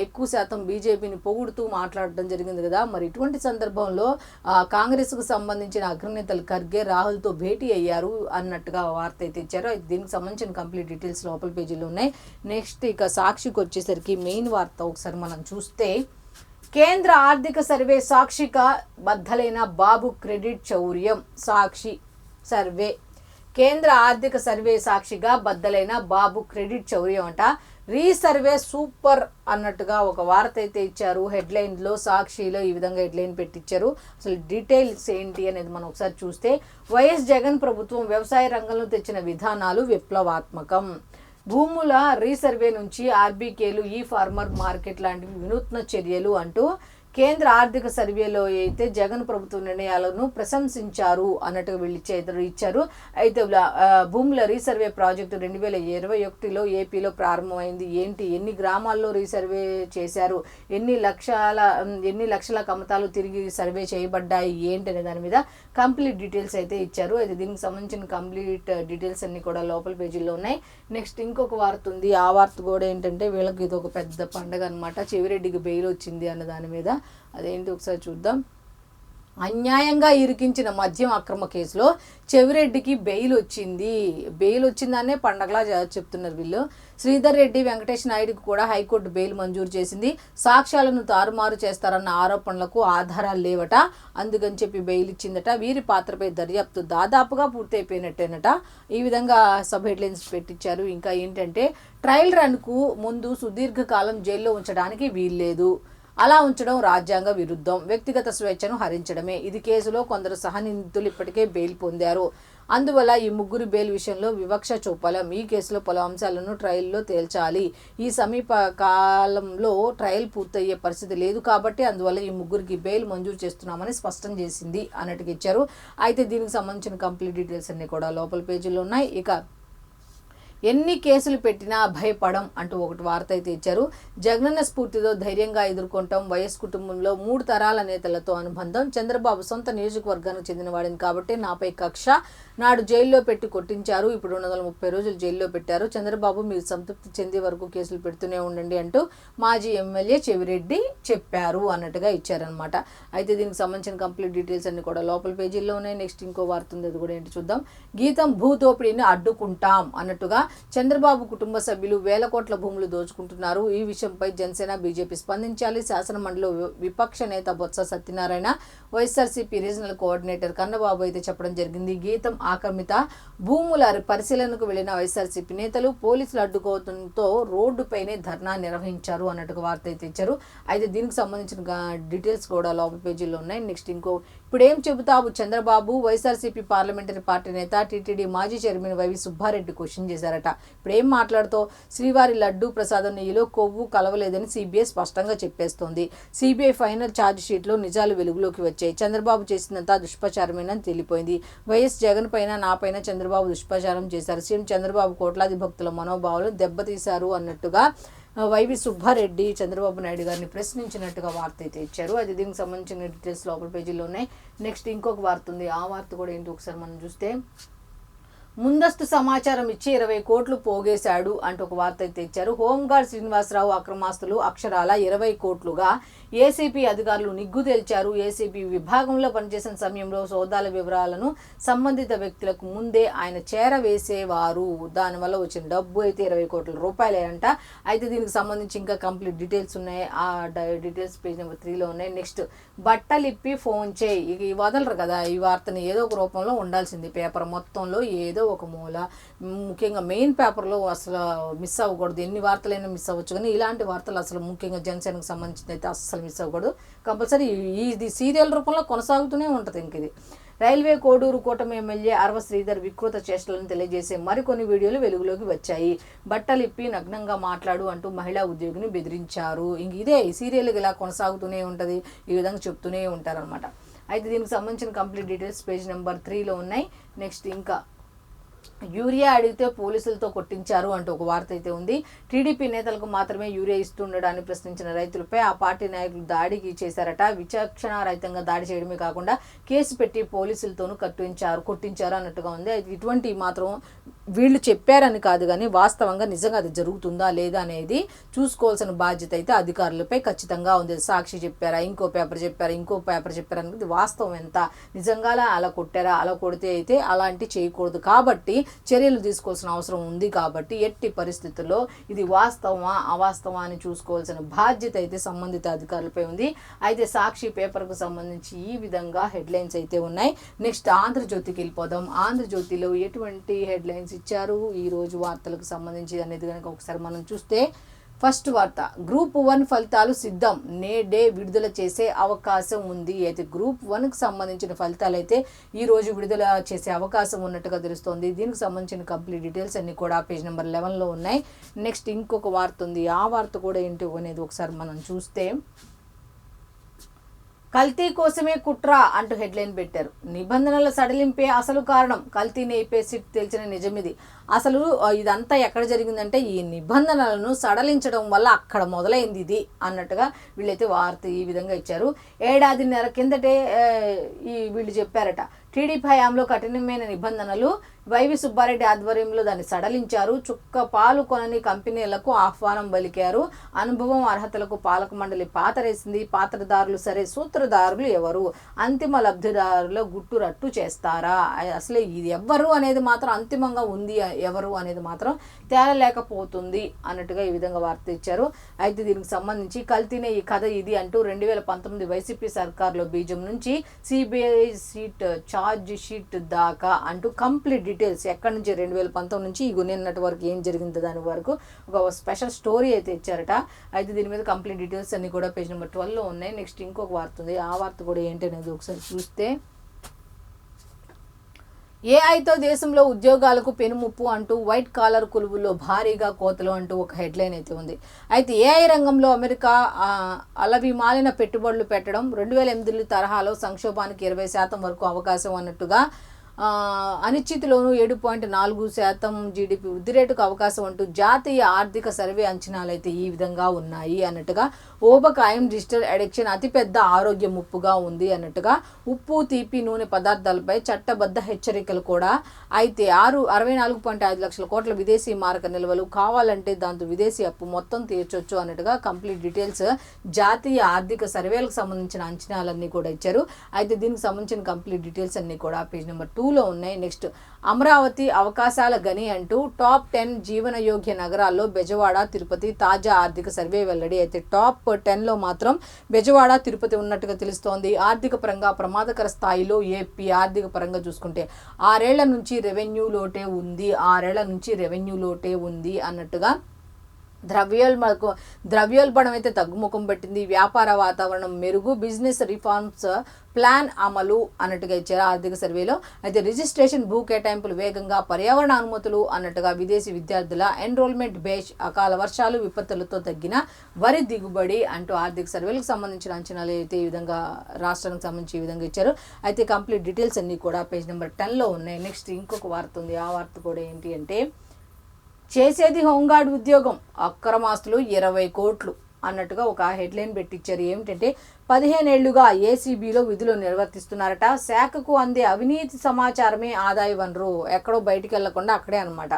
ఎక్కువ శాతం బీజేపీని పొగుడుతూ మాట్లాడడం జరిగింది కదా. మరి ఇటువంటి సందర్భంలో కాంగ్రెస్కు సంబంధించిన అగ్రనేతలు ఖర్గే, రాహుల్తో భేటీ అయ్యారు అన్నట్టుగా వార్త అయితే ఇచ్చారు. దీనికి సంబంధించిన కంప్లీట్ డీటెయిల్స్ లోపల పేజీలో ఉన్నాయి. నెక్స్ట్, ఇక సాక్షికి వచ్చేసరికి మెయిన్ వార్త ఒకసారి మనం చూస్తే, కేంద్ర ఆర్థిక సర్వే సాక్షిక బద్దలైన బాబు క్రెడిట్ చౌర్యం. సాక్షి సర్వే కేంద్ర ఆర్థిక సర్వే సాక్షిగా బద్దలైన బాబు క్రెడిట్ చౌర్యం అంట. రీసర్వే సూపర్ అన్నట్టుగా ఒక వార్త అయితే ఇచ్చారు. హెడ్లైన్లో సాక్షిలో ఈ విధంగా హెడ్లైన్ పెట్టించారు. అసలు డీటెయిల్స్ ఏంటి అనేది మనం ఒకసారి చూస్తే, వైఎస్ జగన్ ప్రభుత్వం వ్యవసాయ రంగంలో తెచ్చిన విధానాలు విప్లవాత్మకం. భూముల రీసర్వే నుంచి ఆర్బీకేలు, ఈ ఫార్మర్ మార్కెట్ లాంటివి వినూత్న చర్యలు అంటూ కేంద్ర ఆర్థిక సర్వేలో అయితే జగన్ ప్రభుత్వ నిర్ణయాలను ప్రశంసించారు అన్నట్టుగా వీళ్ళు ఇచ్చారు. అయితే భూముల రీసర్వే ప్రాజెక్టు 2021లో ఏపీలో ప్రారంభమైంది. ఏంటి, ఎన్ని గ్రామాల్లో రీసర్వే చేశారు, ఎన్ని లక్షల కమతాలు తిరిగి సర్వే చేయబడ్డాయి ఏంటి అనే దాని మీద కంప్లీట్ డీటెయిల్స్ అయితే ఇచ్చారు. అయితే దీనికి సంబంధించిన కంప్లీట్ డీటెయిల్స్ అన్ని కూడా లోపల పేజీల్లో ఉన్నాయి. నెక్స్ట్ ఇంకొక వార్త ఉంది. ఆ వార్త కూడా ఏంటంటే, వీళ్ళకి ఇది ఒక పెద్ద పండగ అనమాట. చెవిరెడ్డికి బెయిల్ వచ్చింది అన్న దాని మీద. అదేంటి ఒకసారి చూద్దాం. అన్యాయంగా ఇరికించిన మద్యం అక్రమ కేసులో చెవిరెడ్డికి బెయిల్ వచ్చిందనే పండగలా చెప్తున్నారు వీళ్ళు. శ్రీధర్ రెడ్డి, వెంకటేష్ నాయుడుకి కూడా హైకోర్టు బెయిల్ మంజూరు చేసింది. సాక్ష్యాలను తారుమారు చేస్తారన్న ఆరోపణలకు ఆధారాలు లేవట, అందుకని చెప్పి బెయిల్ ఇచ్చిందట. వీరి పాత్రపై దర్యాప్తు దాదాపుగా పూర్తయిపోయినట్టేనట. ఈ విధంగా సబ్ హెడ్లైన్స్ పెట్టించారు. ఇంకా ఏంటంటే, ట్రయల్ రన్కు ముందు సుదీర్ఘకాలం జైల్లో ఉంచడానికి వీల్లేదు, అలా ఉంచడం రాజ్యాంగ విరుద్ధం, వ్యక్తిగత స్వేచ్ఛను హరించడమే. ఇది కేసులో కొందరు సహనిందితులు ఇప్పటికే బెయిల్ పొందారు, అందువల్ల ఈ ముగ్గురు బెయిల్ విషయంలో వివక్ష చూపలేం. ఈ కేసులో పలు అంశాలను ట్రయల్లో తేల్చాలి. ఈ సమీప కాలంలో ట్రయల్ పూర్తయ్యే పరిస్థితి లేదు కాబట్టి అందువల్ల ఈ ముగ్గురికి బెయిల్ మంజూరు చేస్తున్నామని స్పష్టం చేసింది అన్నట్టుగా ఇచ్చారు. అయితే దీనికి సంబంధించిన కంప్లీట్ డీటెయిల్స్ అన్ని కూడా లోపల పేజీలో ఉన్నాయి. ఇక ఎన్ని కేసులు పెట్టినా భయపడం అంటూ ఒకటి వార్త అయితే ఇచ్చారు. జగనన్న స్ఫూర్తితో ధైర్యంగా ఎదుర్కొంటాం. వైఎస్ కుటుంబంలో 3 తరాల నేతలతో అనుబంధం. చంద్రబాబు సొంత నియోజకవర్గానికి చెందినవాడిని కాబట్టి నాపై కక్ష. నాడు జైల్లో పెట్టి కొట్టించారు, ఇప్పుడు 230 రోజులు జైల్లో పెట్టారు. చంద్రబాబు మీరు సంతృప్తి చెందే వరకు కేసులు పెడుతూనే ఉండండి అంటూ మాజీ ఎమ్మెల్యే చెవిరెడ్డి చెప్పారు అన్నట్టుగా ఇచ్చారనమాట. అయితే దీనికి సంబంధించిన కంప్లీట్ డీటెయిల్స్ అన్ని కూడా లోపల పేజీల్లో ఉన్నాయి. నెక్స్ట్ ఇంకో వార్త ఉంది, అది కూడా ఏంటి చూద్దాం. గీతం భూదోపిడీని అడ్డుకుంటాం అన్నట్టుగా చంద్రబాబు కుటుంబ సభ్యులు వేల కోట్ల భూములు దోచుకుంటున్నారు. ఈ విషయంపై జనసేన, బీజేపీ స్పందించాలి. శాసనమండలిలో విపక్ష నేత బొత్స సత్యనారాయణ, వైఎస్ఆర్సీపీ రీజనల్ కోఆర్డినేటర్ కన్నబాబు అయితే చెప్పడం జరిగింది. గీతం ఆక్రమిత భూముల పరిశీలనకు వెళ్లిన వైఎస్ఆర్సీపీ నేతలు పోలీసులు అడ్డుకోవడంతో రోడ్డుపైనే ధర్నా నిర్వహించారు అన్నట్టుగా వార్త అయితే ఇచ్చారు. అయితే దీనికి సంబంధించిన డీటెయిల్స్ కూడా లోపల పేజీలో ఉన్నాయి. నెక్స్ట్ ఇప్పుడు ఏం చెబుతావు చంద్రబాబు, వైఎస్ఆర్సీపీ పార్లమెంటరీ పార్టీ నేత టీటీడీ మాజీ చైర్మన్ వైవి సుబ్బారెడ్డి క్వశ్చన్ చేశారట. ఇప్పుడు ఏం మాట్లాడుతూ, శ్రీవారి లడ్డూ ప్రసాదం నెయ్యిలో కొవ్వు కలవలేదని సిబిఐ స్పష్టంగా చెప్పేస్తోంది. సిబిఐ ఫైనల్ ఛార్జ్ షీట్లో నిజాలు వెలుగులోకి వచ్చాయి. చంద్రబాబు చేసినంత దుష్ప్రచారమేనని తెలిపోయింది. వైఎస్ జగన్ పైన, నా పైన చంద్రబాబు దుష్ప్రచారం చేశారు. సీఎం చంద్రబాబు కోట్లాది భక్తుల మనోభావాలను దెబ్బతీశారు అన్నట్టుగా వైవి సుబ్బారెడ్డి చంద్రబాబు నాయుడు గారిని ప్రశ్నించినట్టుగా వార్త అయితే ఇచ్చారు. అది దీనికి సంబంధించిన డీటెయిల్స్ లోపల పేజీలో ఉన్నాయి. నెక్స్ట్ ఇంకొక వార్త ఉంది. ఆ వార్త కూడా ఏంటి ఒకసారి మనం చూస్తే, ముందస్తు సమాచారం ఇచ్చి 20 కోట్లు పోగేశాడు అంటూ ఒక వార్త అయితే ఇచ్చారు. హోంగార్డ్ శ్రీనివాసరావు అక్రమాస్తులు అక్షరాల 20 కోట్లుగా ఏసీపీ అధికారులు నిగ్గు తేల్చారు. ఏసీపీ విభాగంలో పనిచేసిన సమయంలో సోదాల వివరాలను సంబంధిత వ్యక్తులకు ముందే ఆయన చేరవేసేవారు. దానివల్ల వచ్చిన డబ్బు అయితే 20 కోట్ల రూపాయలే అంట. అయితే దీనికి సంబంధించి ఇంకా కంప్లీట్ డీటెయిల్స్ ఉన్నాయి. ఆ డీటెయిల్స్ పేజ్ నెంబర్ 3లో ఉన్నాయి. నెక్స్ట్, బట్టలిప్పి ఫోన్ చేయి. ఇక వదలరు కదా ఈ వార్తని, ఏదో ఒక రూపంలో ఉండాల్సింది. పేపర్ మొత్తంలో ఏదో ఒక మూల, ముఖ్యంగా మెయిన్ పేపర్లో అసలు మిస్ అవ్వకూడదు. ఎన్ని వార్తలైనా మిస్ అవ్వచ్చు, కానీ ఇలాంటి వార్తలు అసలు ముఖ్యంగా జనసేనకు సంబంధించిన అయితే అస్సలు మిస్ అవ్వకూడదు. కంపల్సరీ ఇది సీరియల్ రూపంలో కొనసాగుతూనే ఉంటుంది. ఇంక ఇది రైల్వే కోడూరు కూటమి ఎమ్మెల్యే అరవ శ్రీధర్ వికృత చేష్టలను తెలియజేసే మరికొన్ని వీడియోలు వెలుగులోకి వచ్చాయి. బట్టలిప్పి నగ్నంగా మాట్లాడు అంటూ మహిళా ఉద్యోగిని బెదిరించారు. ఇంక ఇదే ఈ సీరియల్ ఇలా కొనసాగుతూనే ఉంటుంది, ఈ విధంగా చెప్తూనే ఉంటారనమాట. అయితే దీనికి సంబంధించిన కంప్లీట్ డీటెయిల్స్ పేజ్ నెంబర్ 3లో ఉన్నాయి. నెక్స్ట్ ఇంకా, యూరియా అడిగితే పోలీసులతో కొట్టించారు అంటూ ఒక వార్త అయితే ఉంది. టీడీపీ నేతలకు మాత్రమే యూరియా ఇస్తుండడాన్ని ప్రశ్నించిన రైతులపై ఆ పార్టీ నాయకులు దాడికి చేశారట. విచక్షణారహితంగా దాడి చేయడమే కాకుండా కేసు పెట్టి పోలీసులతోనూ కొట్టించారు అన్నట్టుగా ఉంది. ఇటువంటి మాత్రం వీళ్ళు చెప్పారని కాదు కానీ వాస్తవంగా నిజంగా అది జరుగుతుందా లేదా అనేది చూసుకోవాల్సిన బాధ్యత అయితే అధికారులపై ఖచ్చితంగా ఉంది. సాక్షి చెప్పారా, ఇంకో పేపర్ చెప్పారా అనేది వాస్తవం ఎంత, నిజంగా అలా కొట్టారా, అలా కొడితే అయితే అలాంటి చేయకూడదు కాబట్టి చర్యలు తీసుకోవాల్సిన అవసరం ఉంది. కాబట్టి ఎట్టి పరిస్థితుల్లో ఇది వాస్తవమా అవాస్తవమా అని చూసుకోవాల్సిన బాధ్యత అయితే సంబంధిత అధికారులపై ఉంది. అయితే సాక్షి పేపర్కు సంబంధించి ఈ విధంగా హెడ్లైన్స్ అయితే ఉన్నాయి. నెక్స్ట్ ఆంధ్రజ్యోతికి వెళ్ళిపోదాం. ఆంధ్రజ్యోతిలో ఎటువంటి హెడ్లైన్స్ ఇచ్చారు ఈ రోజు వార్తలకు సంబంధించి అనేది కనుక ఒకసారి మనం చూస్తే, ఫస్ట్ వార్త గ్రూప్ 1 ఫలితాలు సిద్ధం, నేడే విడుదల చేసే అవకాశం ఉంది. అయితే గ్రూప్ 1కి సంబంధించిన ఫలితాలు అయితే ఈ రోజు విడుదల చేసే అవకాశం ఉన్నట్టుగా తెలుస్తోంది. దీనికి సంబంధించిన కంప్లీట్ డీటెయిల్స్ అన్ని కూడా పేజ్ నెంబర్ 11లో ఉన్నాయి. నెక్స్ట్ ఇంకొక వార్త ఉంది, ఆ వార్త కూడా ఏంటి అనేది ఒకసారి మనం చూస్తే, కల్తీ కోసమే కుట్ర అంటూ హెడ్లైన్ పెట్టారు. నిబంధనల సడలింపే అసలు కారణం, కల్తీ నేపే సిట్ తెలిసిన నిజమిది. అసలు ఇదంతా ఎక్కడ జరిగిందంటే ఈ నిబంధనలను సడలించడం వల్ల అక్కడ మొదలైంది ఇది అన్నట్టుగా వీళ్ళైతే వార్త ఈ విధంగా ఇచ్చారు. ఏడాదిన్నర కిందటే వీళ్ళు చెప్పారట, టీడీపీ హయాంలో కఠినమైన నిబంధనలు, వైవి సుబ్బారెడ్డి ఆధ్వర్యంలో దాన్ని సడలించారు. చుక్క పాలు కొనని కంపెనీలకు ఆహ్వానం పలికారు. అనుభవం అర్హతలకు పాలక మండలి పాతరేసింది. పాత్రదారులు సరే, సూత్రధారులు ఎవరు, అంతిమ లబ్ధిదారుల గుట్టు రట్టు చేస్తారా, అసలే ఇది ఎవ్వరు అనేది మాత్రం అంతిమంగా ఉంది ఎవరు అనేది మాత్రం తేలలేకపోతుంది అన్నట్టుగా ఈ విధంగా వార్త ఇచ్చారు. అయితే దీనికి సంబంధించి కల్తీనే ఈ కథ ఇది అంటూ 2019 వైసీపీ సర్కార్లో బీజం నుంచి సిబిఐ ఛార్జ్ షీట్ దాకా అంటూ కంప్లీట్ డీటెయిల్స్ ఎక్కడి నుంచి 2019 నుంచి ఈ నిన్నటి వరకు ఏం జరిగిందో దాని వరకు ఒక స్పెషల్ స్టోరీ అయితే ఇచ్చారట. అయితే దీని మీద కంప్లీట్ డీటెయిల్స్ అన్ని కూడా పేజ్ నెంబర్ 12లో ఉన్నాయి. నెక్స్ట్ ఇంకొక వార్త ఉంది, ఆ వార్త కూడా ఏంటి అనేది ఒకసారి చూస్తే, ఏఐతో దేశంలో ఉద్యోగాలకు పెనుముప్పు అంటూ వైట్ కాలర్ కొలువుల్లో భారీగా కోతలు అంటూ ఒక హెడ్లైన్ అయితే ఉంది. అయితే ఏఐ రంగంలో అమెరికా అలవిమాలిన పెట్టుబడులు పెట్టడం, 2008 తరహాలో సంక్షోభానికి 20% వరకు అవకాశం అన్నట్టుగా, అనిశ్చితిలోనూ 7.4% జీడిపి వృద్ధి రేటుకు అవకాశం అంటూ జాతీయ ఆర్థిక సర్వే అంచనాలు అయితే ఈ విధంగా ఉన్నాయి అన్నట్టుగా, ఊబకాయం, డిజిటల్ అడిక్షన్ అతిపెద్ద ఆరోగ్య ముప్పుగా ఉంది అన్నట్టుగా, ఉప్పు తీపి నూనె పదార్థాలపై చట్టబద్ధ హెచ్చరికలు కూడా. అయితే 64.5 లక్షల కోట్ల విదేశీ మారక నిల్వలు, కావాలంటే దాంతో విదేశీ అప్పు మొత్తం తీర్చొచ్చు అన్నట్టుగా కంప్లీట్ డీటెయిల్స్ జాతీయ ఆర్థిక సర్వేలకు సంబంధించిన అంచనాలన్నీ కూడా ఇచ్చారు. అయితే దీనికి సంబంధించిన కంప్లీట్ డీటెయిల్స్ అన్ని కూడా పేజ్ నెంబర్ 2లో ఉన్నాయి. నెక్స్ట్ అమరావతి అవకాశాల గని అంటూ టాప్ 10 జీవనయోగ్య నగరాల్లో బెజవాడ, తిరుపతి తాజా ఆర్థిక సర్వే వెల్లడి. అయితే టాప్ 10లో మాత్రం బెజవాడ, తిరుపతి ఉన్నట్టుగా తెలుస్తోంది. ఆర్థిక పరంగా ప్రమాదకర స్థాయిలో ఏపీ ఆర్థిక పరంగా చూసుకుంటే 6 ఏళ్ల నుంచి రెవెన్యూ లోటే ఉంది అన్నట్టుగా, ద్రవ్యోల్బణం అయితే తగ్గుముఖం పెట్టింది. వ్యాపార వాతావరణం మెరుగు, బిజినెస్ రిఫార్మ్స్ ప్లాన్ అమలు అన్నట్టుగా ఇచ్చారు ఆర్థిక సర్వేలో. అయితే రిజిస్ట్రేషన్, భూ కేటాయింపులు వేగంగా, పర్యావరణ అనుమతులు అన్నట్టుగా, విదేశీ విద్యార్థుల ఎన్రోల్మెంట్ బేస్, అకాల వర్షాలు, విపత్తులతో తగ్గిన వరి దిగుబడి అంటూ ఆర్థిక సర్వేలకు సంబంధించిన అంచనాలు అయితే ఈ విధంగా రాష్ట్రానికి సంబంధించి ఈ విధంగా ఇచ్చారు. అయితే కంప్లీట్ డీటెయిల్స్ అన్నీ కూడా పేజ్ నెంబర్ 10లో ఉన్నాయి. నెక్స్ట్ ఇంకొక వార్త ఉంది, ఆ వార్త కూడా ఏంటి అంటే, చేసేది హోంగార్డ్ ఉద్యోగం, అక్రమాస్తులు 20 కోట్లు అన్నట్టుగా ఒక హెడ్లైన్ పెట్టించారు. ఏమిటంటే 15 ఏళ్లుగా ఏసీబీలో విధులు నిర్వర్తిస్తున్నారట. శాఖకు అందే అవినీతి సమాచారమే ఆదాయ వనరు, ఎక్కడో బయటికి వెళ్లకుండా అక్కడే అనమాట,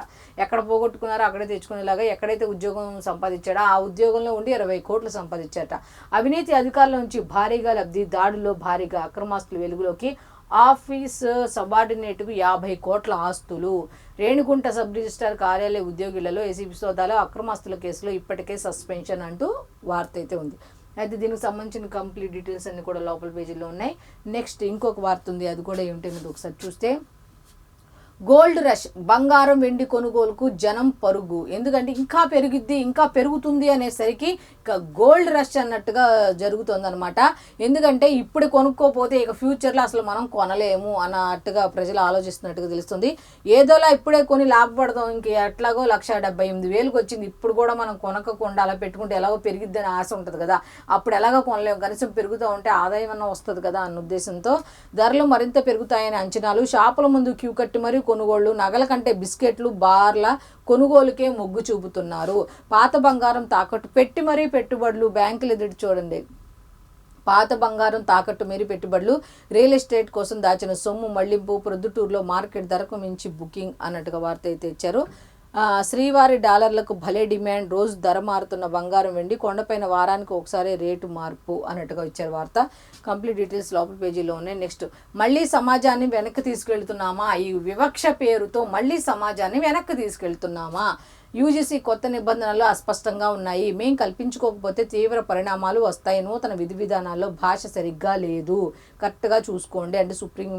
ఎక్కడ పోగొట్టుకున్నారో అక్కడే తెచ్చుకునేలాగా, ఎక్కడైతే ఉద్యోగం సంపాదించాడో ఆ ఉద్యోగంలో ఉండి 20 కోట్లు సంపాదించారట. అవినీతి అధికారుల నుంచి భారీగా లబ్ధి, దాడుల్లో భారీగా అక్రమాస్తులు వెలుగులోకి, ఆఫీస్ సబార్డినేట్కు 50 కోట్ల ఆస్తులు, రేణిగుంట సబ్ రిజిస్ట్రార్ కార్యాలయ ఉద్యోగులలో ఏసీబీ సోదాలో అక్రమాస్తుల కేసులో ఇప్పటికే సస్పెన్షన్ అంటూ వార్త అయితే ఉంది. అయితే దీనికి సంబంధించిన కంప్లీట్ డీటెయిల్స్ అన్ని కూడా లోపల పేజీలో ఉన్నాయి. నెక్స్ట్ ఇంకొక వార్త ఉంది, అది కూడా ఏమిటనేది ఒకసారి చూస్తే, గోల్డ్ రష్, బంగారం వెండి కొనుగోలుకు జనం పరుగు. ఎందుకంటే ఇంకా పెరిగిద్ది, ఇంకా పెరుగుతుంది అనేసరికి ఇక గోల్డ్ రష్ అన్నట్టుగా జరుగుతుంది అనమాట. ఎందుకంటే ఇప్పుడు కొనుక్కోపోతే ఇక ఫ్యూచర్లో అసలు మనం కొనలేము అన్నట్టుగా ప్రజలు ఆలోచిస్తున్నట్టుగా తెలుస్తుంది. ఏదోలా ఇప్పుడే కొని లాభపడదాం, ఇంక ఎట్లాగో 1,78,000 వచ్చింది, ఇప్పుడు కూడా మనం కొనకుండా అలా పెట్టుకుంటే ఎలాగో పెరిగిద్దని ఆశ ఉంటుంది కదా, అప్పుడు ఎలాగో కొనలేము, కనీసం పెరుగుతూ ఉంటే ఆదాయం అన్న వస్తుంది కదా అన్న ఉద్దేశంతో ధరలు మరింత పెరుగుతాయని అంచనాలు. షాపుల ముందు క్యూ కట్టి మరీ కొనుగోళ్లు, నగల కంటే బిస్కెట్లు, బార్ల కొనుగోలుకే మొగ్గు చూపుతున్నారు. పాత బంగారం తాకట్టు పెట్టి మరీ పెట్టుబడులు, బ్యాంకులు ఎదుటి చూడండి, పాత బంగారం తాకట్టు మేరీ పెట్టుబడులు, రియల్ ఎస్టేట్ కోసం దాచిన సొమ్ము మళ్లింపు, ప్రొద్దుటూరులో మార్కెట్ ధరకు మించి బుకింగ్ అన్నట్టుగా వార్త అయితే ఇచ్చారు. శ్రీవారి డాలర్లకు భలే డిమాండ్, రోజు ధర మారుతున్న బంగారం వెండి, కొండపైన వారానికి ఒకసారి రేటు మార్పు అన్నట్టుగా ఇచ్చారు వార్త. కంప్లీట్ డీటెయిల్స్ లోపల పేజీలో ఉన్నాయి. నెక్స్ట్, మళ్ళీ సమాజాన్ని వెనక్కి తీసుకెళ్తున్నామా? ఈ వివక్ష పేరుతో మళ్ళీ సమాజాన్ని వెనక్కి తీసుకెళ్తున్నామా? యూజీసీ కొత్త నిబంధనలు అస్పష్టంగా ఉన్నాయి, మేం కల్పించుకోకపోతే తీవ్ర పరిణామాలు వస్తాయి, నూతన విధి విధానాల్లో భాష సరిగ్గా లేదు, కరెక్ట్గా చూసుకోండి అంటే సుప్రీం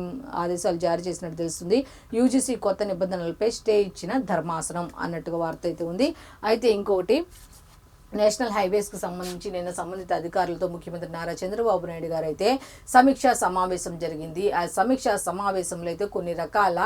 ఆదేశాలు జారీ చేసినట్టు తెలుస్తుంది. యూజీసీ కొత్త నిబంధనలపై స్టే ఇచ్చిన ధర్మాసనం అన్నట్టుగా వార్త అయితే ఉంది. అయితే ఇంకొకటి, నేషనల్ హైవేస్కి సంబంధించి నిన్న సంబంధిత అధికారులతో ముఖ్యమంత్రి నారా చంద్రబాబు నాయుడు గారు అయితే సమీక్షా సమావేశం జరిగింది. ఆ సమీక్షా సమావేశంలో అయితే కొన్ని రకాల